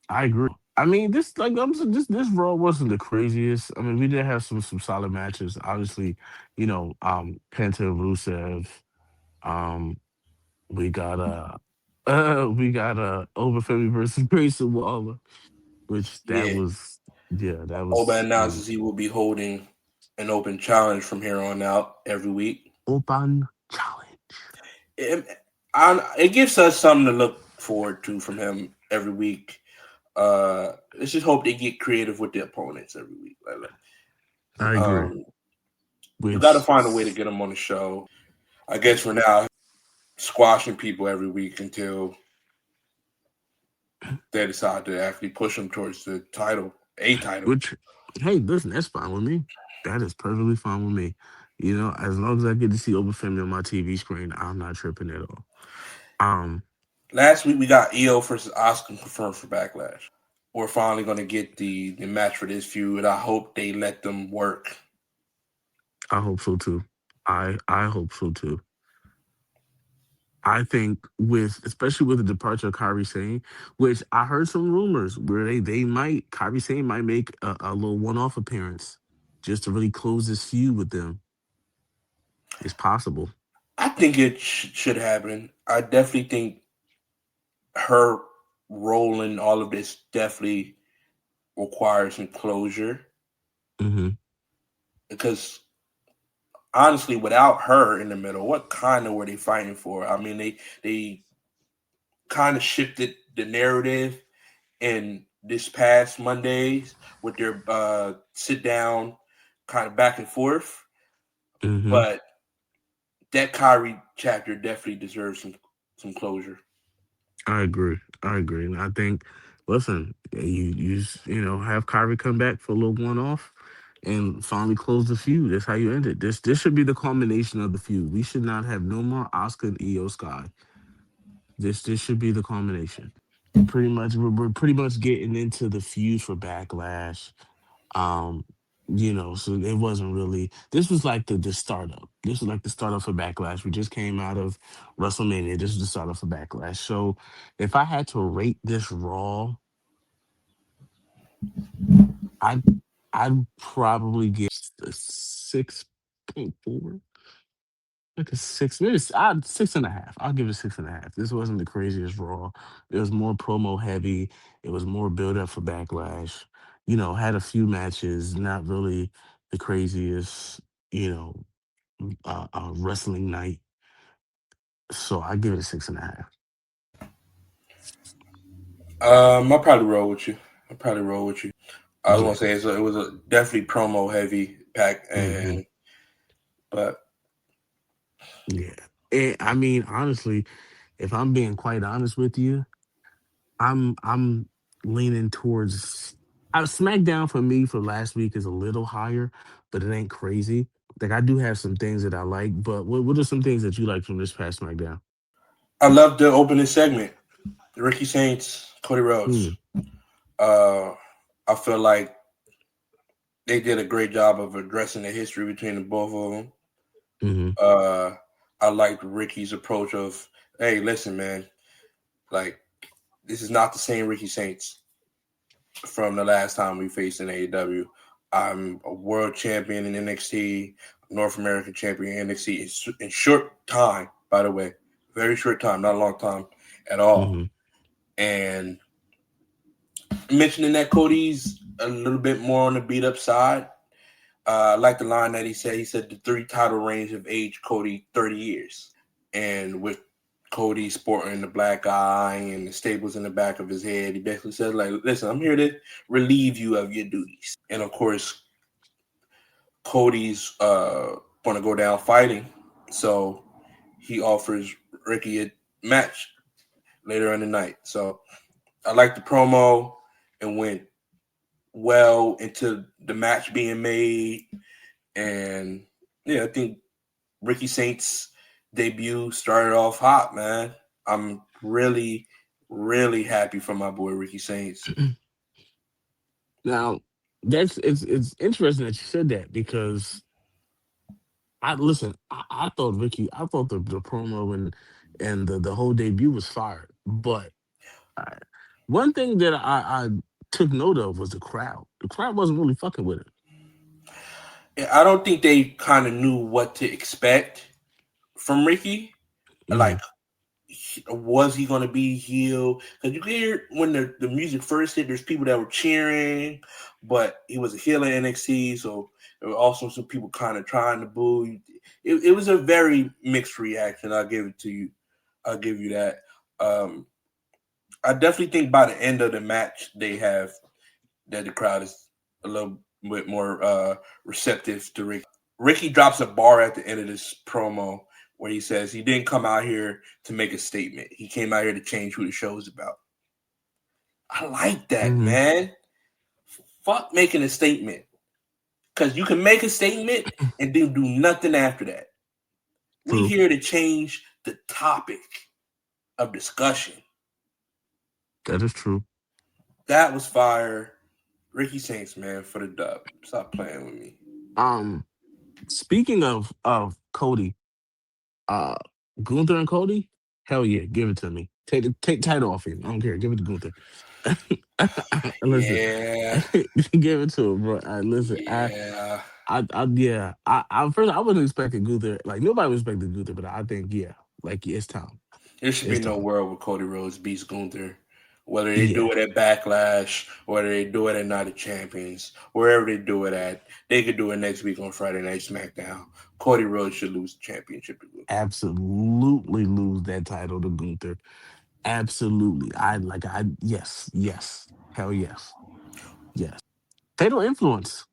I agree. I mean, this Raw wasn't the craziest. I mean, we did have some solid matches. Obviously, Penta Rusev. Um, we got Overfemi versus Grayson Waller, which that Yeah. was yeah, that Oba was announces he will be holding an open challenge from here on out every week. open challenge. It, it gives us something to look forward to from him every week. Let's just hope they get creative with the opponents every week. I agree. Um, you got to Which find a way to get them on the show. I guess for now, squashing people every week until they decide to actually push them towards the title, a title. which hey, listen, that's fine with me. That is perfectly fine with me. As long as I get to see Overfemi on my TV screen, I'm not tripping at all. Um, Last week we got EO versus Oscar confirmed for Backlash. We're finally going to get the match for this feud. I hope they let them work. I hope so too. I hope so too. I think with especially with the departure of Kyrie Sane, which I heard some rumors where they might Kyrie Sane might make a little one off appearance just to really close this feud with them. It's possible. I think it should happen. I definitely think her role in all of this definitely requires some closure Hmm. because honestly, without her in the middle, what kind of were they fighting for? I mean, they kind of shifted the narrative in this past Mondays with their sit down kind of back and forth, Hmm. but that Kyrie chapter definitely deserves some closure. I agree. I agree. And I think, listen, have Kyrie come back for a little one off and finally close the feud. That's how you end it. This should be the culmination of the feud. We should not have no more Oscar and Io Sky. This should be the culmination. Pretty much, we're pretty much getting into the feud for Backlash. Um, so it wasn't really. This was like the startup. This was like the startup for Backlash. We just came out of WrestleMania. This is the startup for Backlash. So if I had to rate this Raw, I'd I'd probably give a 6.4. Like a six, maybe 6.5. I'll give it 6.5. This wasn't the craziest Raw. It was more promo heavy. It was more build up for Backlash. Had a few matches, not really the craziest, you know, wrestling night. So I give it a 6.5. I'll probably roll with you. I'll probably roll with you. I was Yeah. gonna say it was a definitely promo heavy pack, Hmm. and but Yeah. And I mean, honestly, if I'm being quite honest with you, I'm leaning towards SmackDown for me for last week is a little higher, but it ain't crazy. Like I do have some things that I like, but what are some things that you like from this past SmackDown? I love the opening segment. Ricky Saints, Cody Rhodes. Hmm. I feel like they did a great job of addressing the history between the both of them. I liked Ricky's approach of, hey, listen, man, like this is not the same Ricky Saints from the last time we faced in AEW. I'm a world champion in NXT, North American champion in NXT in short time, by the way, very short time, not a long time at all. And mentioning that Cody's a little bit more on the beat up side. I like the line that he said. He said the 3 title reigns have aged Cody 30 years. And with Cody sporting the black eye and the staples in the back of his head, he basically says, like, listen, I'm here to relieve you of your duties. And of course, Cody's going to go down fighting. So he offers Ricky a match later in the night. So I like the promo and went well into the match being made. And yeah, I think Ricky Saints' debut started off hot, man. I'm really, really happy for my boy Ricky Saints. Now, it's interesting that you said that because I thought the promo and the whole debut was fired, but I, one thing that I took note of was the crowd. The crowd wasn't really fucking with it. I don't think they kind of knew what to expect from Ricky. Like, was he going to be heel? Because you can hear when the music first hit, there's people that were cheering, but he was a heel in NXT, so there were also some people kind of trying to boo. It was a very mixed reaction. I'll give it to you. I'll give you that. I definitely think by the end of the match, that the crowd is a little bit more receptive to Ricky. Ricky drops a bar at the end of this promo where he says he didn't come out here to make a statement. He came out here to change who the show is about. I like that, man. Fuck making a statement. Because you can make a statement and then do nothing after that. True. We here to change the topic of discussion. That is true. That was fire. Ricky Saints, man, for the dub. Stop playing with me. Speaking of Cody, Gunther and Cody, hell yeah, give it to me. Take title off him. I don't care. Give it to Gunther. Listen, yeah, give it to him, bro. Listen, yeah. First I wasn't expecting Gunther. Like nobody was expecting Gunther, but I think it's time. There should be no world where Cody Rhodes beats Gunther. Whether they do it at Backlash, whether they do it at Night of Champions, wherever they do it at, they could do it next week on Friday Night SmackDown. Cody Rhodes should lose the championship to Gunther. Absolutely lose that title to Gunther. Absolutely. Yes. Hell yes. Yes. Fatal Influence.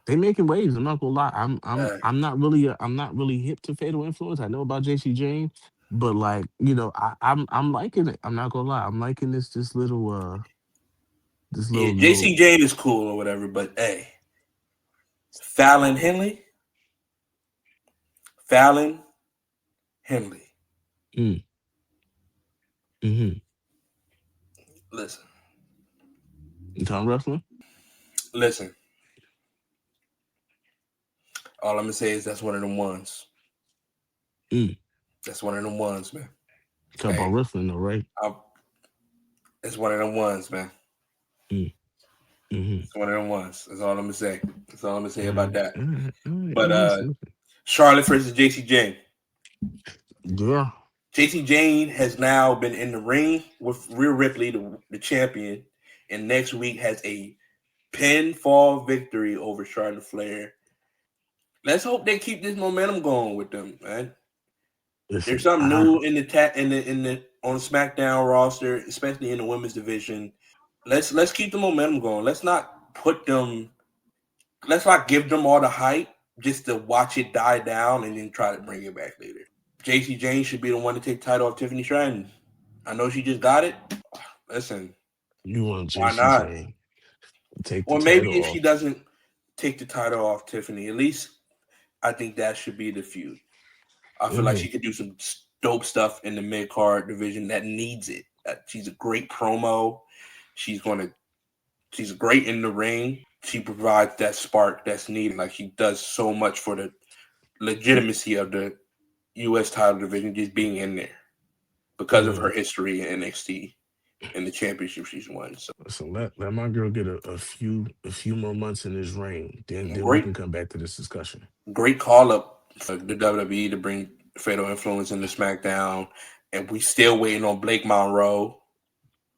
They making waves. I'm not gonna lie. I'm not really hip to Fatal Influence. I know about JC Jane, but like, I'm liking it. I'm not gonna lie. I'm liking this little JC Jane is cool or whatever, but hey. Fallon Henley. Listen. You talking wrestling? Listen. All I'm gonna say is that's one of them ones. That's one of them ones, man. Talk about wrestling though, right? It's one of them ones, man. It's one of them ones. That's all I'm gonna say. That's all I'm gonna say about that. But Charlotte versus JC Jane. Yeah. JC Jane has now been in the ring with Rhea Ripley, the champion, and next week has a pinfall victory over Charlotte Flair. Let's hope they keep this momentum going with them, man. There's something new in the on the SmackDown roster, especially in the women's division. Let's keep the momentum going. Let's not give them all the hype just to watch it die down and then try to bring it back later. JC Jane should be the one to take the title off Tiffany Stratton. I know she just got it. Listen, you want JC why not? Jane take the title maybe if off. she doesn't take the title off Tiffany, at least I think that should be the feud. I feel like she could do some dope stuff in the mid-card division that needs it. She's a great promo. She's she's great in the ring. She provides that spark that's needed. Like she does so much for the legitimacy of the U.S. title division just being in there because of her Mm. history in NXT and the championship she's won. So So let my girl get a few more months in this ring, then we great, can come back to this discussion. great call up for the WWE to bring Fatal Influence into SmackDown, and we still waiting on Blake Monroe.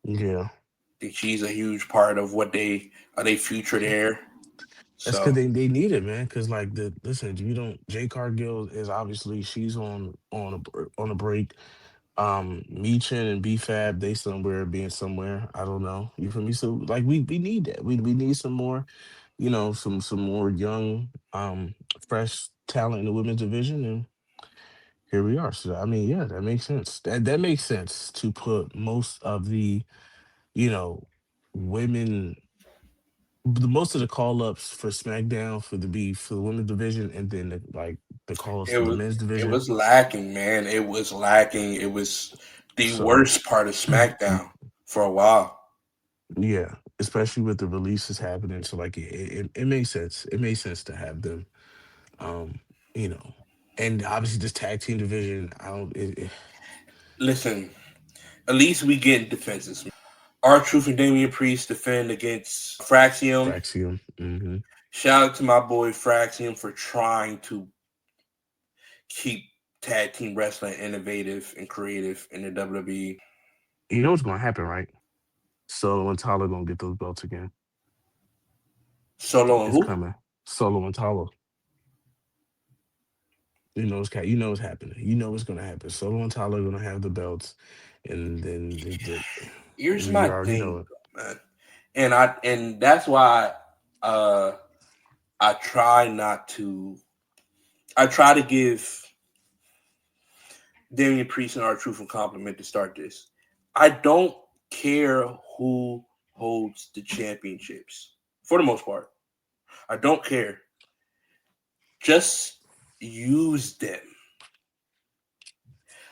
Yeah, I think she's a huge part of what they future there. that's because So they need it, man. Because like listen, you don't. Jay Cargill is obviously she's on a break. Meechin and BFAB, they somewhere being somewhere. I don't know. You feel me? So like we need that. We need some more, some more young, fresh talent in the women's division, and here we are. So I mean, yeah, that makes sense. That makes sense to put most of you know, women most of the call ups for SmackDown for the women's division, and then the call ups it for the was men's it division. was lacking, man. It was lacking. It was the So worst part of SmackDown for a while. yeah, especially with the releases happening. So like it makes sense. It makes sense to have them. Um, you know, and obviously this tag team division. I don't. Listen, at least we get defenses. R Truth and Damian Priest defend against Fraxium. Fraxium. Shout out to my boy Fraxium for trying to keep tag team wrestling innovative and creative in the WWE. You know what's gonna happen, right? Solo and Tyler gonna get those belts again. Solo and It's who? coming. Solo and Tyler. You know what's happening. You know what's gonna happen. Solo and Tyler are gonna have the belts, and then Here's we my already know thing, it. man, and that's why uh, I try not to. I try to give Damian Priest and R Truth a compliment to start this. I don't care who holds the championships for the most part. I don't care. Just use them.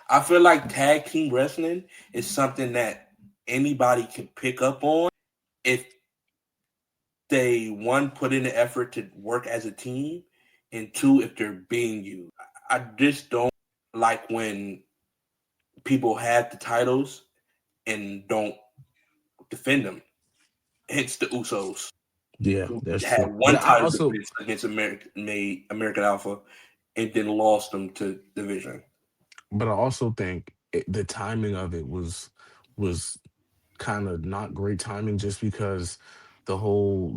I feel like tag team wrestling is something that anybody can pick up on if they one put in the effort to work as a team, and two if they're being used. I just don't like when people have the titles and don't defend them. Hence the Usos, Yeah, who that's had true. But one I title also, defense against American Alpha and then lost them to division. think the timing of it was kind of not great timing, just because the whole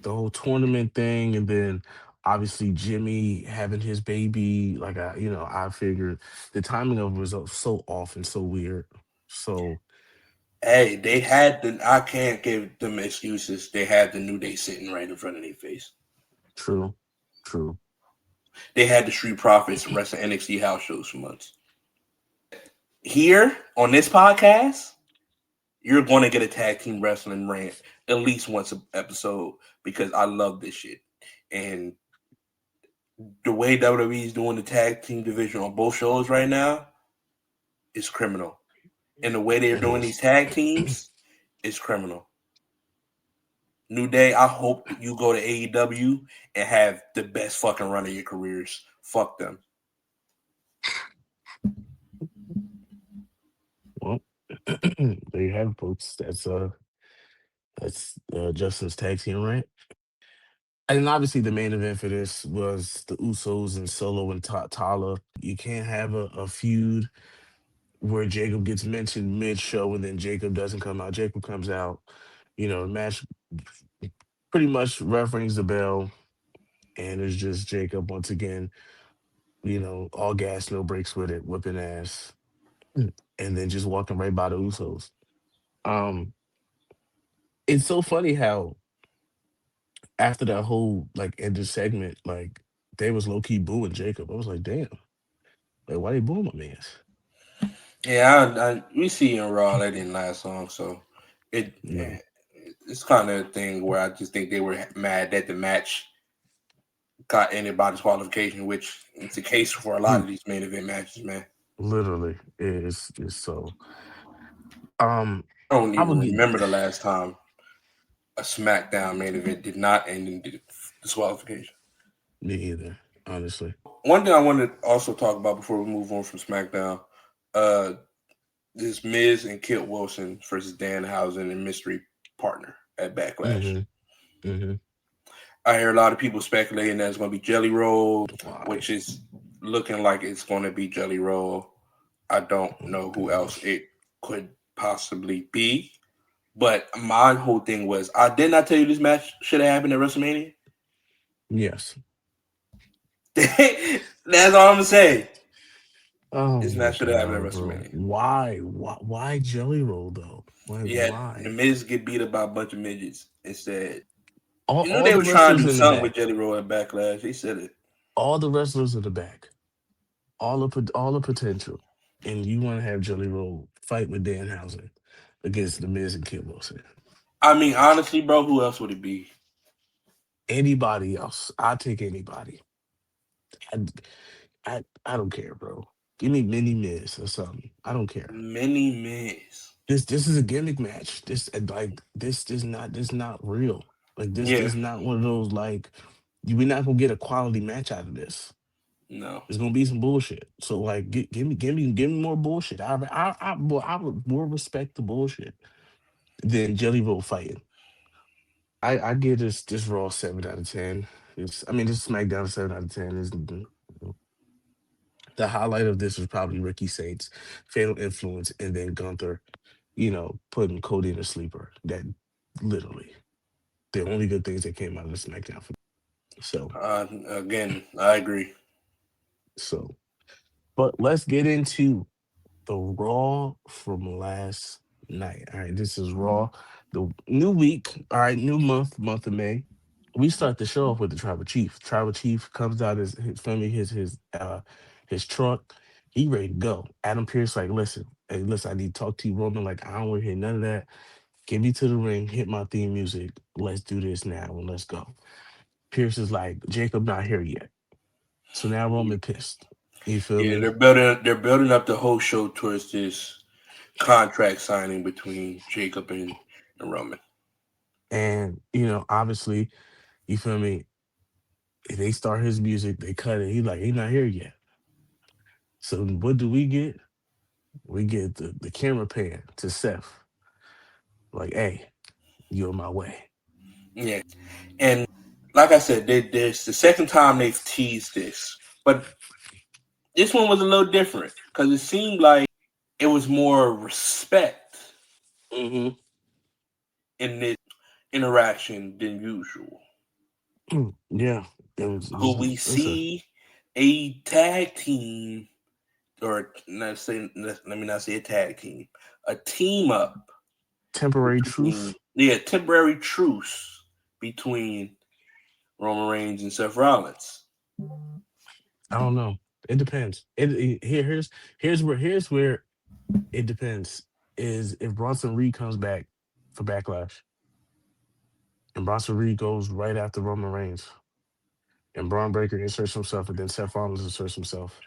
the whole tournament thing, and then obviously Jimmy having his baby. I figured the timing of it was so off and so weird. So Hey, they had the. I can't give them excuses. They had the New Day sitting right in front of their face. true, true. They had the Street Profits wrestling NXT house shows for months. Here on this podcast, you're going to get a tag team wrestling rant at least once an episode because I love this shit. And the way WWE is doing the tag team division on both shows right now is criminal. And the way they're It doing is. these tag teams is criminal. New Day, I hope you go to AEW and have the best fucking run of your careers. Fuck them. Well, there you have it, folks. That's Justin's tag team, right? And then obviously the main event for this was the Usos and Solo and Tala. You can't have a feud where Jacob gets mentioned mid-show and then Jacob doesn't come out. Jacob comes out. The match pretty much ref the bell, and it's just Jacob once again. All gas, no brakes with it, whipping ass, and then just walking right by the Usos. Um, it's so funny how after that whole ended segment, they was low key booing Jacob. I was like, damn, like why they booing my man's? Yeah, we see in Raw that didn't last long, so it No, it's kind of a thing where I just think they were mad that the match got ended by disqualification, which it's the case for a lot of these main event matches, man. literally, it's so. I don't I even would get remember the last time a SmackDown main event did not end in disqualification. me either, honestly. One thing I want to also talk about before we move on from SmackDown, uh, this Miz and Kit Wilson versus Danhausen and mystery partner at Backlash. Mm-hmm. Mm-hmm. I hear a lot of people speculating that it's going to be Jelly Roll, Why? which is looking like it's going to be Jelly Roll. I don't Oh my know who else gosh. it could possibly be. But my whole thing was, I did not tell you this match should have happened at WrestleMania. Yes. That's all I'm gonna say. Oh This my match should have happened at god, bro. WrestleMania. Why? Why Jelly Roll though? Why? Yeah, the Why? Miz get beat up by a bunch of midgets instead. You knew All they the were trying to wrestlers do in the something back. with Jelly Roll at Backlash. He said it. All the wrestlers in the back. All the potential, and you want to have Jelly Roll fight with Danhausen against the Miz and Kid Wilson. I mean, honestly, bro, who else would it be? Anybody else? I take anybody. I, I don't care, bro. Give me Mini Miz or something. I don't care. Mini Miz. This is a gimmick match. This not real. Like Yeah, this not one of those like we're not gonna get a quality match out of this. no. It's gonna be some bullshit. So like give me more bullshit. I would more respect the bullshit than Jelly Roll fighting. I give this Raw 7 out of 10. It's I mean this SmackDown 7 out of 10 is the highlight of this was probably Ricky Saints, Fatal Influence, and then Gunther, putting Cody in a sleeper. That literally the only good things that came out of the SmackDown for so Again, I agree. so. But let's get into the Raw from last night. All right, this is Raw, the new week. All right, new month of May. We start the show off with the Tribal Chief. Tribal Chief comes out his family, his truck. He ready to go. Adam Pierce like, listen, hey, listen, I need to talk to you, Roman. Like, I don't want to hear none of that. Get me to the ring, hit my theme music. Let's do this now and let's go. Pierce is like, Jacob not here yet. So now Roman pissed. You feel Yeah, me? they're building up the whole show towards this contract signing between Jacob and Roman. And obviously, you feel me? They start his music, they cut it. He like, he not here yet. So what do we get? We get the camera pan to Seth. Like, hey, you're my way. Yeah, and like I said, there's the second time they've teased this, but this one was a little different because it seemed like it was more respect Hmm. in this interaction than usual. Yeah, it Who was. we Listen, see a tag team, or let me not say a tag team, a team up temporary truce. between, yeah, temporary truce between Roman Reigns and Seth Rollins. I don't know. It depends. Here's where it depends. Is if Bronson Reed comes back for Backlash, and Bronson Reed goes right after Roman Reigns, and Braun Breaker inserts himself, and then Seth Rollins inserts himself.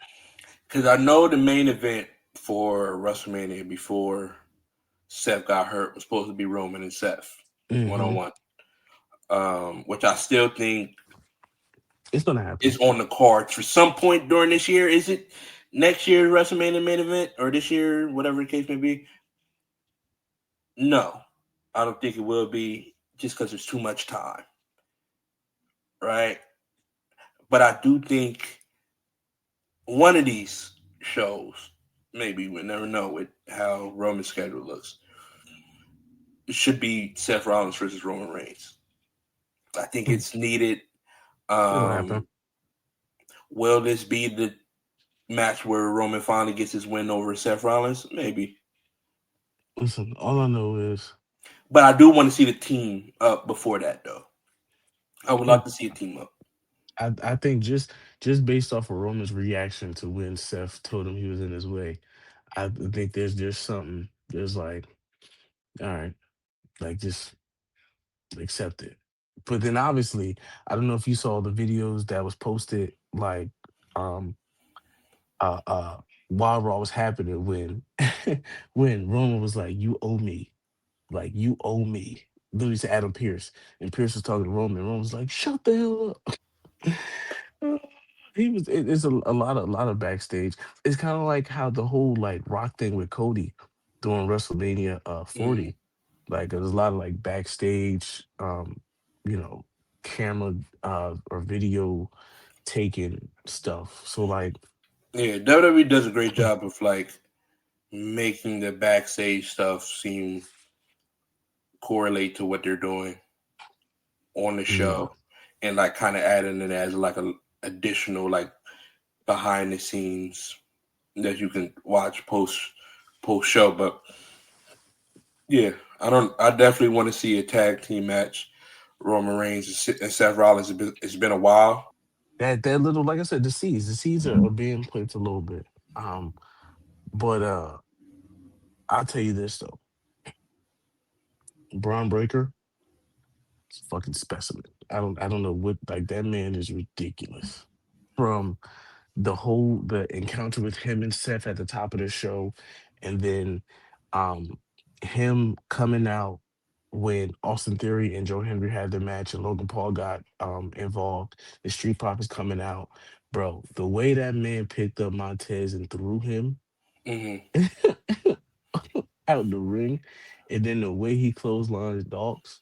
Because I know the main event for WrestleMania before Seth got hurt was supposed to be Roman and Seth one on Hmm. one, which I still think It's gonna happen. is on the cards for some point during this year. Is it next year's WrestleMania main event or this year, whatever the case may be? No, I don't think it will be just because there's too much time, right? But I do think one of these shows, maybe we never know with how Roman's schedule looks, it should be Seth Rollins versus Roman Reigns. I think it's needed. It'll happen. Um, will this be the match where Roman finally gets his win over Seth Rollins? Maybe. Listen, all I know is But I do want to see the team up before that, though. I would mm, like to see a team up. I think just based off of Roman's reaction to when Seth told him he was in his way, I think there's something. There's like, all right, like just accept it. But then obviously, I don't know if you saw the videos that was posted like um while Raw was happening when when Roman was like, "You owe me, like you owe me." Literally to Adam Pierce, and Pierce was talking to Roman. Roman was like, "Shut the hell up." He was. It's a lot of backstage. It's kind of like how the whole like Rock thing with Cody during WrestleMania Mm, 40. Like there's a lot of like backstage, you know, camera or video taking stuff. So like, yeah, WWE does a great job of like making the backstage stuff seem correlate to what they're doing on the yeah, show, and like kind of adding it as like a additional like behind the scenes that you can watch post show. But yeah, I definitely want to see a tag team match. Roman Reigns and Seth Rollins. It's been a while. that little, like I said, the seeds are being planted a little bit. Um, but I'll tell you this though, Braun Breaker, is a fucking specimen. I don't know what, like that man is ridiculous. From the encounter with him and Seth at the top of the show, and then um him coming out when Austin Theory and Joe Henry had their match and Logan Paul got involved, the Street Profits coming out. Bro, the way that man picked up Montez and threw him Hmm. out the ring, and then the way he clotheslined dogs.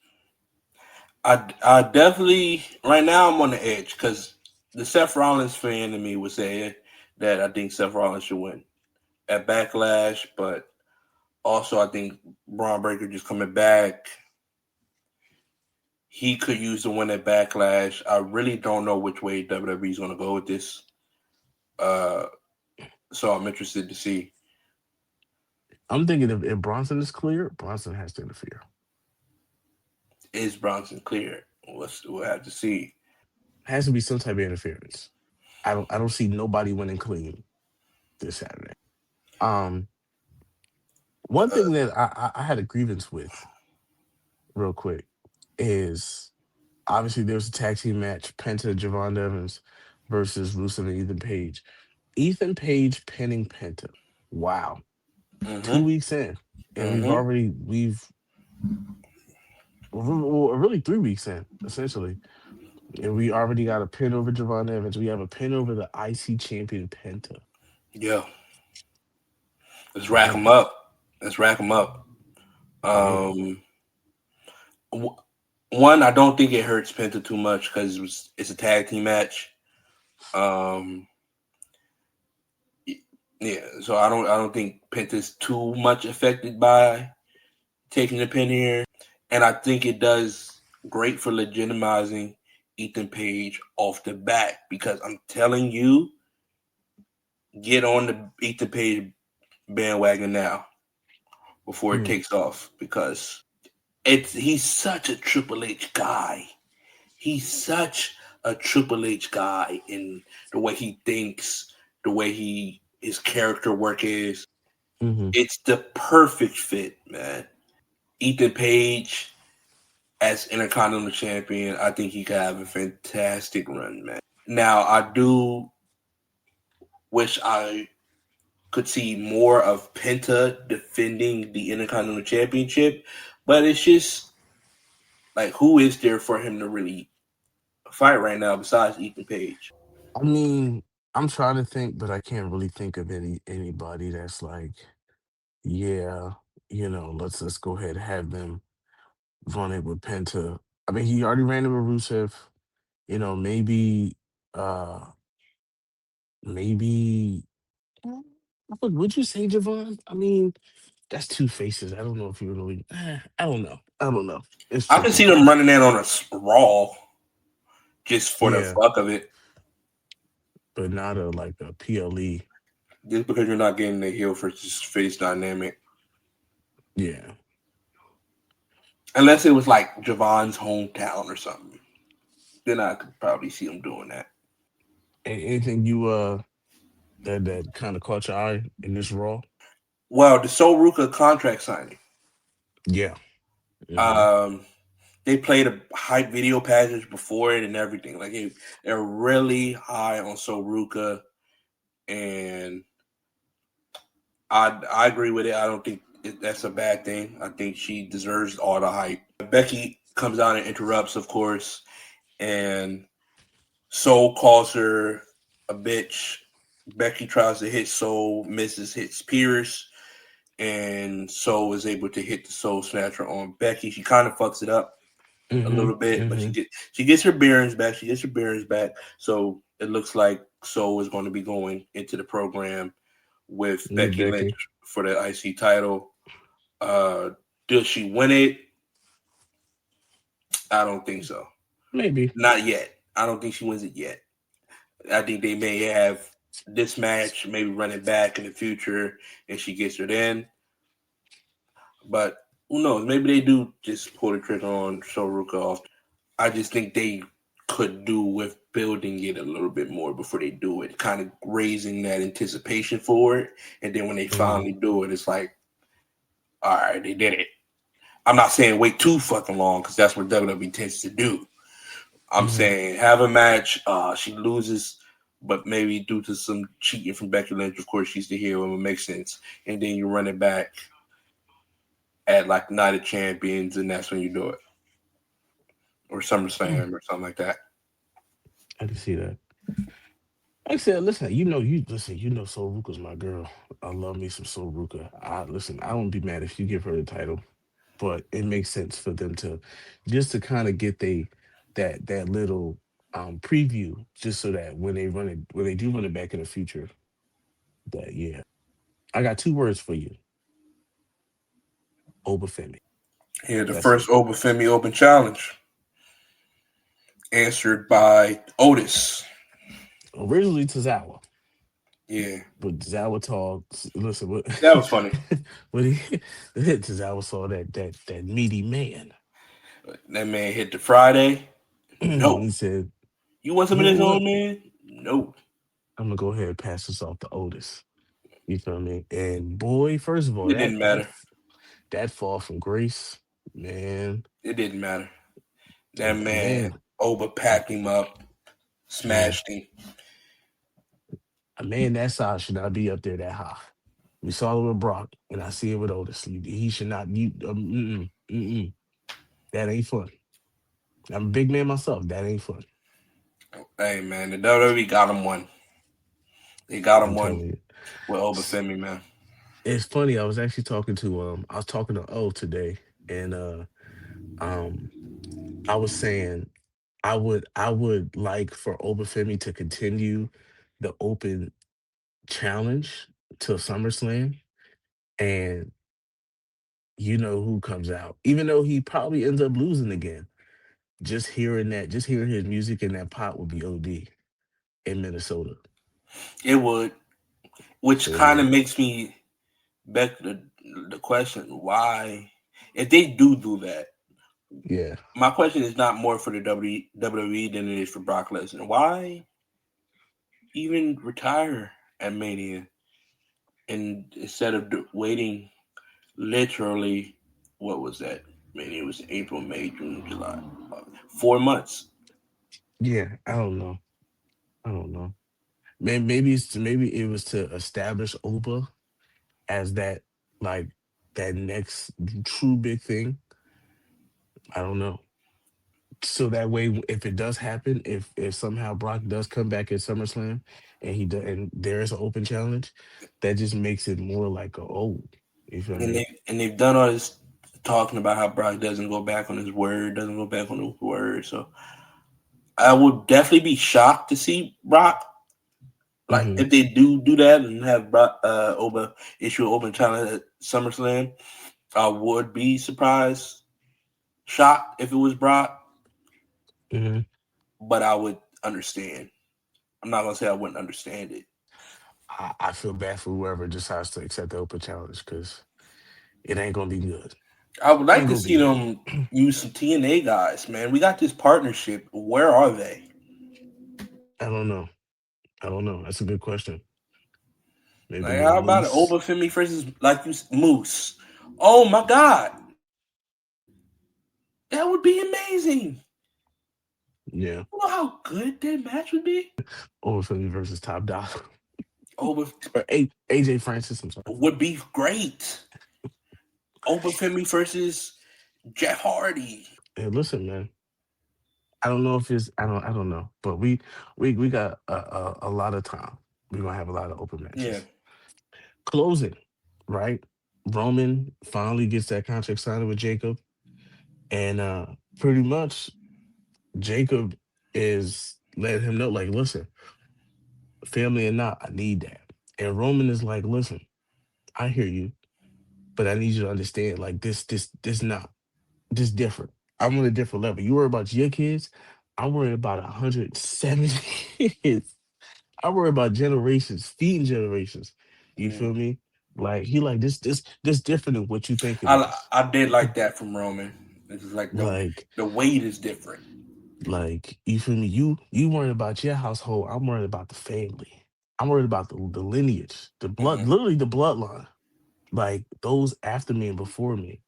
I definitely right now I'm on the edge because the Seth Rollins fan in me would say that I think Seth Rollins should win at Backlash, but also I think Braun Breaker just coming back, he could use the win at Backlash. I really don't know which way WWE is going to go with this, uh, so I'm interested to see. I'm thinking if Bronson is clear, Bronson has to interfere. Is Bronson clear? We'll have to see. Has to be some type of interference. I don't see nobody winning clean this Saturday. Um, one Uh, thing that I had a grievance with real quick is obviously there's a tag team match, Penta Javon Evans versus Rusev and Ethan Page. Ethan Page pinning Penta. Wow. mm-hmm, 2 weeks in. And mm-hmm. well, really 3 weeks in, essentially. And we already got a pin over Javon Evans. We have a pin over the IC champion Penta. Yeah, let's rack them Man, up. Let's rack them up. yeah. Um, w- One, I don't think it hurts Penta too much because it's a tag team match. Um, yeah, so I don't think Penta's too much affected by taking the pin here, and I think it does great for legitimizing Ethan Page off the bat because I'm telling you, get on the Ethan Page bandwagon now before it Mm, takes off because he's such a Triple H guy. He's such a Triple H guy in the way he thinks, the way his character work is. hmm It's the perfect fit, man. Ethan Page as Intercontinental Champion, I think he could have a fantastic run, man. Now, I do wish I could see more of Penta defending the Intercontinental Championship, but it's just like who is there for him to really fight right now besides Ethan Page? I mean, I'm trying to think, but I can't really think of anybody that's like, yeah, let's go ahead and have them run it with Penta. I mean, he already ran it with Rusev. Maybe, uh, maybe. Would you say Javon? I mean, that's two faces. I don't know if you really. I don't know. I don't know. It's I can tricky. see them running that on a Raw just for the Yeah, fuck of it, but not a like a PLE. just because you're not getting the heel versus face dynamic. Yeah. Unless it was like Javon's hometown or something, then I could probably see him doing that. Anything you that kind of caught your eye in this Raw? Well, the Sol Ruka contract signing. Yeah. Hmm. Um, they played a hype video package before it and everything. Like they're really high on Sol Ruka, and I agree with it. I don't think that's a bad thing. I think she deserves all the hype. Becky comes out and interrupts, of course, and Soul calls her a bitch. Becky tries to hit Soul, misses, hits Pierce, and Soul is able to hit the Soul Snatcher on Becky. She kind of fucks it up a Mm-hmm. little bit, but Mm-hmm. she gets her bearings back. She gets her bearings back. So it looks like Soul is going to be going into the program with With Becky Lynch Becky. for the IC title. Uh, does she win it? I don't think so. Maybe. Not yet. I don't think she wins it yet. I think they may have this match, maybe run it back in the future, and she gets it in. But who knows? Maybe they do just pull the trigger on Soruka off. I just think they could do with building it a little bit more before they do it, kind of raising that anticipation for it. And then when they Mm-hmm. finally do it, it's like, all right, they did it. I'm not saying wait too fucking long because that's what WWE tends to do. I'm Mm-hmm. saying have a match. She loses, but maybe due to some cheating from Becky Lynch, of course, she's the hero. It would make sense. And then you run it back at like Night of Champions, and that's when you do it, or SummerSlam, or something like that. I can see that. Like I said, listen, you know Soul Ruka's my girl. I love me some Soul Ruka. I won't be mad if you give her the title, but it makes sense for them to just to kind of get that little preview, just so that when they do run it back in the future, that yeah. I got two words for you. Obafemi. Here, the That's first it. Obafemi Open Challenge answered by Otis. Originally Tozawa, Yeah, but Tozawa talks. Listen, what that was funny. when he Tozawa saw that meaty man, That man hit the Friday. No. he said, You want some "You of know this, what? old man? No. I'm gonna go ahead and pass this off to Otis." You feel me? And boy, first of all, It didn't matter. that fall from grace, man, It didn't matter. a, That a man man, a, overpacked him up, man, smashed him. a man that size should not be up there that high. We saw it with Brock, and I see it with Otis. He should not. That ain't fun. I'm a big man myself. That ain't fun. Hey, man, the WWE got him one. They got him I'm one telling you. with S- Obafemi, man. It's funny. I was talking to O today, and um I was saying I would like for Obafemi to continue the open challenge till SummerSlam, and you know who comes out. Even though he probably ends up losing again, just hearing his music in that pot would be OD in Minnesota. It would, which So kind yeah, of makes me back the question why, if they do that, yeah, my question is not more for the WWE than it is for Brock Lesnar. Why even retire at Mania and instead of waiting literally, what was that? Mania was April, May, June, July, 4 months. yeah. I don't know. I don't know. Maybe it was to establish Oba as that like that next true big thing. I don't know. So that way, if it does happen, if somehow Brock does come back at SummerSlam, and and there is an open challenge, that just makes it more like a oh, you feel And me? they've done all this talking about how Brock doesn't go back on his word, doesn't go back on his word. So I would definitely be shocked to see Brock. Like Hmm. if they do that and have Brock, Oba issue an open challenge at SummerSlam, I would be surprised, shocked if it was Brock, Hmm. but I would understand. I'm not gonna say I wouldn't understand it. I feel bad for whoever decides to accept the open challenge because it ain't gonna be good. I would like Ain't to gonna be see good. them use some TNA guys, man. We got this partnership. Where are they? I don't know. I don't know. That's a good question. Maybe Like, no how about it? Moose. Obafemi versus like you Moose. Oh my God, that would be amazing. Yeah. You know how good that match would be? Or Philly versus Top Dollar. Over Or AJ Francis. I'm sorry. would be great. Obafemi versus Jeff Hardy. Hey, listen, man. I don't know if it's I don't know, but we got a lot of time. We're gonna have a lot of open Yeah. matches. Closing, right? Roman finally gets that contract signed with Jacob, and pretty much Jacob is letting him know, like, listen, family or not, I need that. And Roman is like, listen, I hear you, but I need you to understand, like, this not this different. I'm on a different level. You worry about your kids, I'm worried about 170 kids. I worry about generations, feeding generations. You Mm. feel me? Like he like this different than what you think it is. I did like that from Roman. It's just like Like the weight is different. you feel me? You worried about your household. I'm worried about the family. I'm worried about the lineage, the blood, Hmm. literally the bloodline. Like those after me and before me.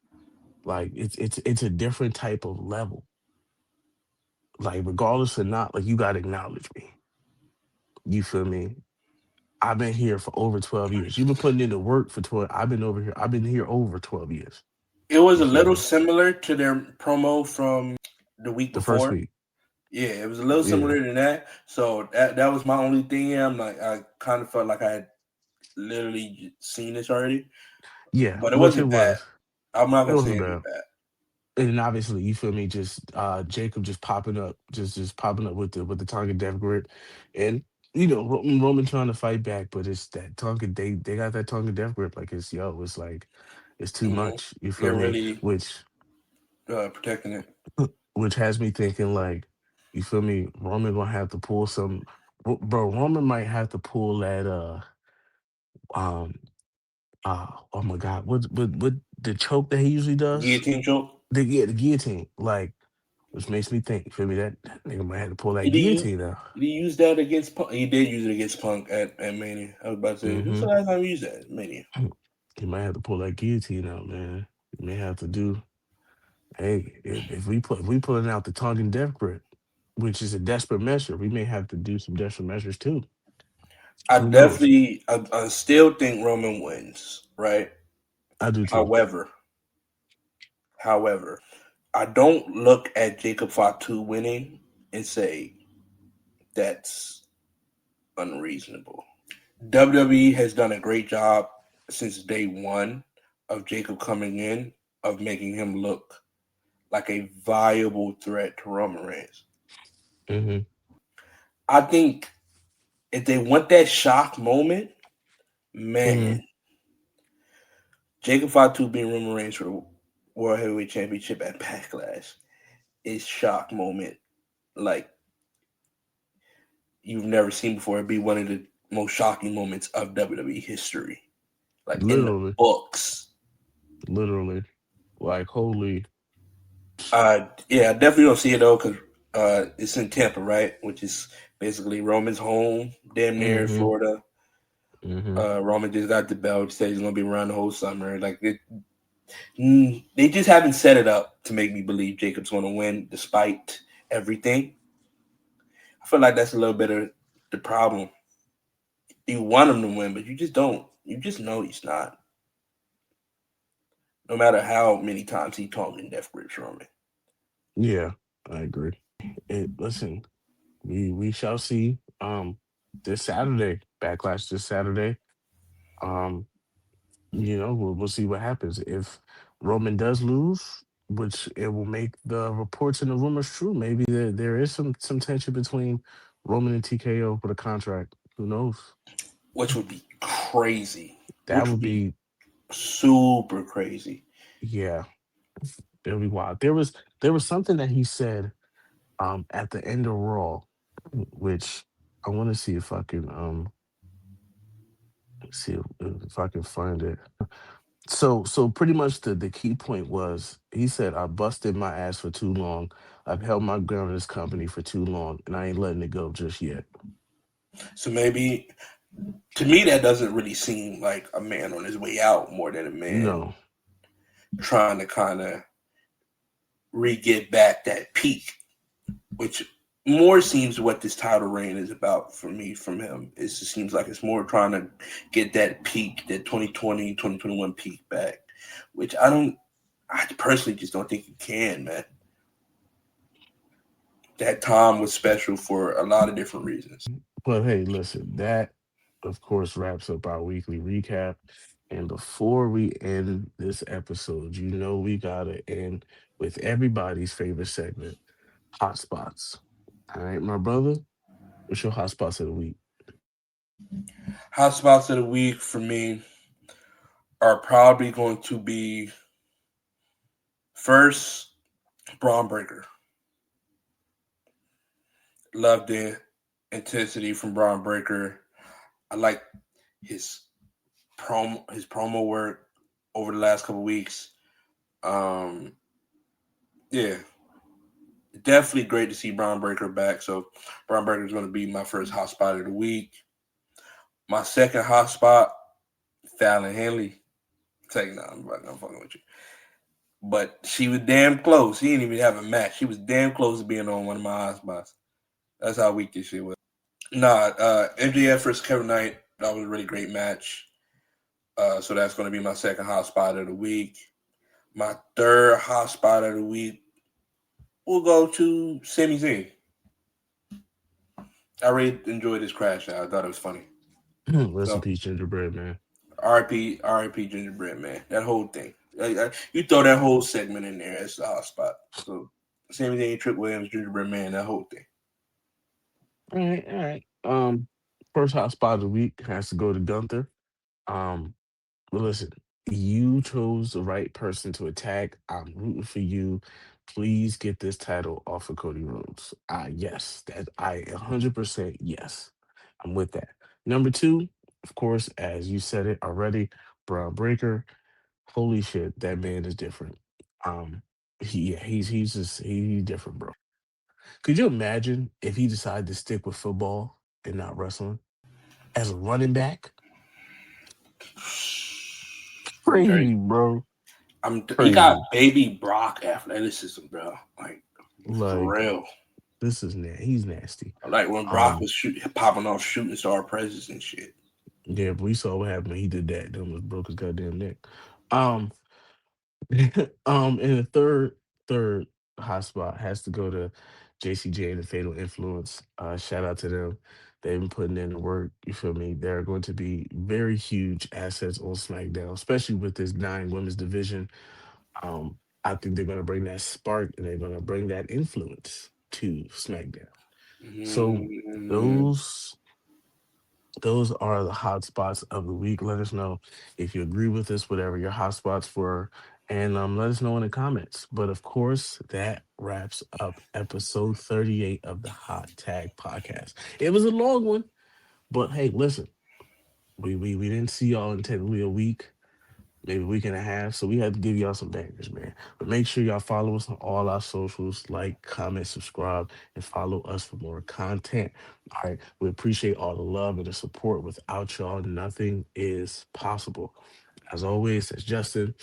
Like it's a different type of level. Like regardless or not, like you gotta acknowledge me. You feel me? I've been here for over 12 years. You've been putting in the work for 12. I've been over here. I've been here over 12 years. It was You a feel little me? similar to their promo from the week The first before. week. Yeah, it was a little Yeah. similar to that. So that was my only thing. I'm like, I kind of felt like I had literally seen this already, Yeah. but it Which it wasn't bad. was. I'm not It gonna say wasn't it was bad. bad. And obviously, you feel me, just Jacob just popping up, just popping up with the Tonga Death Grip. And Roman trying to fight back, but it's that Tonga they got that Tonga Death Grip. Like it's like it's too Hmm. much. You feel They're me? really Which protecting it. which has me thinking like, you feel me? Roman gonna have to pull some, bro. Roman might have to pull that um oh my god, what the choke that he usually does? Guillotine choke. The guillotine, like, which makes me think. You feel me? That nigga might have to pull that Did he use? guillotine now. Did he use that against Punk? He did use it against Punk at Mania. I was about to say, when's Mm-hmm. the last time he used that? At Mania. He might have to pull that guillotine out, man. He may have to do. Hey, if we pulling out the Tongan death grip, which is a desperate measure, we may have to do some desperate measures too. Who knows? I still think Roman wins, right? I do too. However, however, I don't look at Jacob Fatu winning and say that's unreasonable. WWE has done a great job since day one of Jacob coming in of making him look like a viable threat to Roman Reigns. Mm-hmm. I think if they want that shock moment, Mm-hmm. man, Jacob Fatu being Roman Reigns for the World Heavyweight Championship at Backlash is shock moment like you've never seen before. It'd be one of the most shocking moments of WWE history, like in the Literally, books. literally, like holy. Yeah, I definitely don't see it though because it's in Tampa, right? Which is basically Roman's home, damn near Mm-hmm. Florida. Mm-hmm. Roman just got the belt. Said he's gonna be around the whole summer. They just haven't set it up to make me believe Jacob's gonna win despite everything. I feel like that's a little bit of the problem. You want him to win, but you just don't. You just know he's not. No matter how many times he talked in death grips Roman. Yeah, I agree. Listen, we shall see. This Saturday, backlash this Saturday. Um, we'll see what happens if Roman does lose, which it will make the reports and the rumors true. Maybe there is some tension between Roman and TKO for the contract. Who knows? Which would be crazy. That Which would would be be super crazy. yeah, it'll be wild. There was something that he said at the end of Raw, which I want to see if I can see if I can find it. So pretty much the key point was he said I busted my ass for too long. I've held my ground in this company for too long, and I ain't letting it go just yet. So maybe to me that doesn't really seem like a man on his way out more than a man No, trying to kind of re get back that peak, which more seems what this title reign is about for me from him. It just seems like it's more trying to get that peak, that 2020, 2021 peak back, which I personally just don't think he can, man. That time was special for a lot of different reasons. But hey, listen, that of course wraps up our weekly recap. And before we end this episode, you know we gotta end with everybody's favorite segment, hot spots. All right, my brother, what's your hot spots of the week? Hot spots of the week for me are probably going to be first Braun Breaker. Love the intensity from Braun Breaker. I like his promo work over the last couple weeks. Um, yeah, definitely great to see Braun Breaker back. So Braun Breaker is going to be my first hot spot of the week. My second hot spot, Fallon Henley. Take no, I'm fucking with you. But she was damn close. She didn't even have a match. She was damn close to being on one of my hot spots. That's how weak this shit was. Nah, MJF versus Kevin Knight. That was a really great match. So that's going to be my second hot spot of the week. My third hot spot of the week will go to Sami Zayn. I really enjoyed this crash out. I thought it was funny. Rest in So peace, Gingerbread Man. RIP Gingerbread Man. That whole thing. You throw that whole segment in there as the hot spot. So Sami Zayn, Trick Williams, Gingerbread Man, that whole thing. All right, all right. First hot spot of the week has to go to Gunther. Um, but listen, you chose the right person to attack. I'm rooting for you. Please get this title off of Cody Rhodes. Yes, that I 100% yes. I'm with that. Number two, of course, as you said it already, Braun Breaker. Holy shit, that man is different. Um, he's just he's different, bro. Could you imagine if he decided to stick with football and not wrestling as a running back? Very. Crazy, bro. He got Crazy. baby Brock athleticism, bro. Like for Like real. this is he's nasty. Like when Brock Um, was popping off shooting star presses and shit. yeah, but we saw what happened when he did that. Then almost broke his goddamn neck. Um, and the third hot spot has to go to JCJ and the Fatal Influence. Shout out to them. They've been putting in the work. You feel me? They're going to be very huge assets on SmackDown, especially with this 9 women's division. I think they're going to bring that spark and they're going to bring that influence to SmackDown. So Mm, those those are the hot spots of the week. Let us know if you agree with this, whatever your hot spots were, and let us know in the comments. But of course, that wraps up episode 38 of the Hot Tag Podcast. It was a long one, but hey, listen, we didn't see y'all in technically a week, maybe a week and a half. So we had to give y'all some bangers, man. But make sure y'all follow us on all our socials, like, comment, subscribe, and follow us for more content. All right. We appreciate all the love and the support. Without y'all, nothing is possible. As always, it's Justin,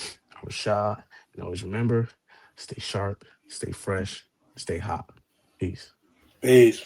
Rashaad, and always remember, stay sharp, stay fresh, stay hot. Peace. peace.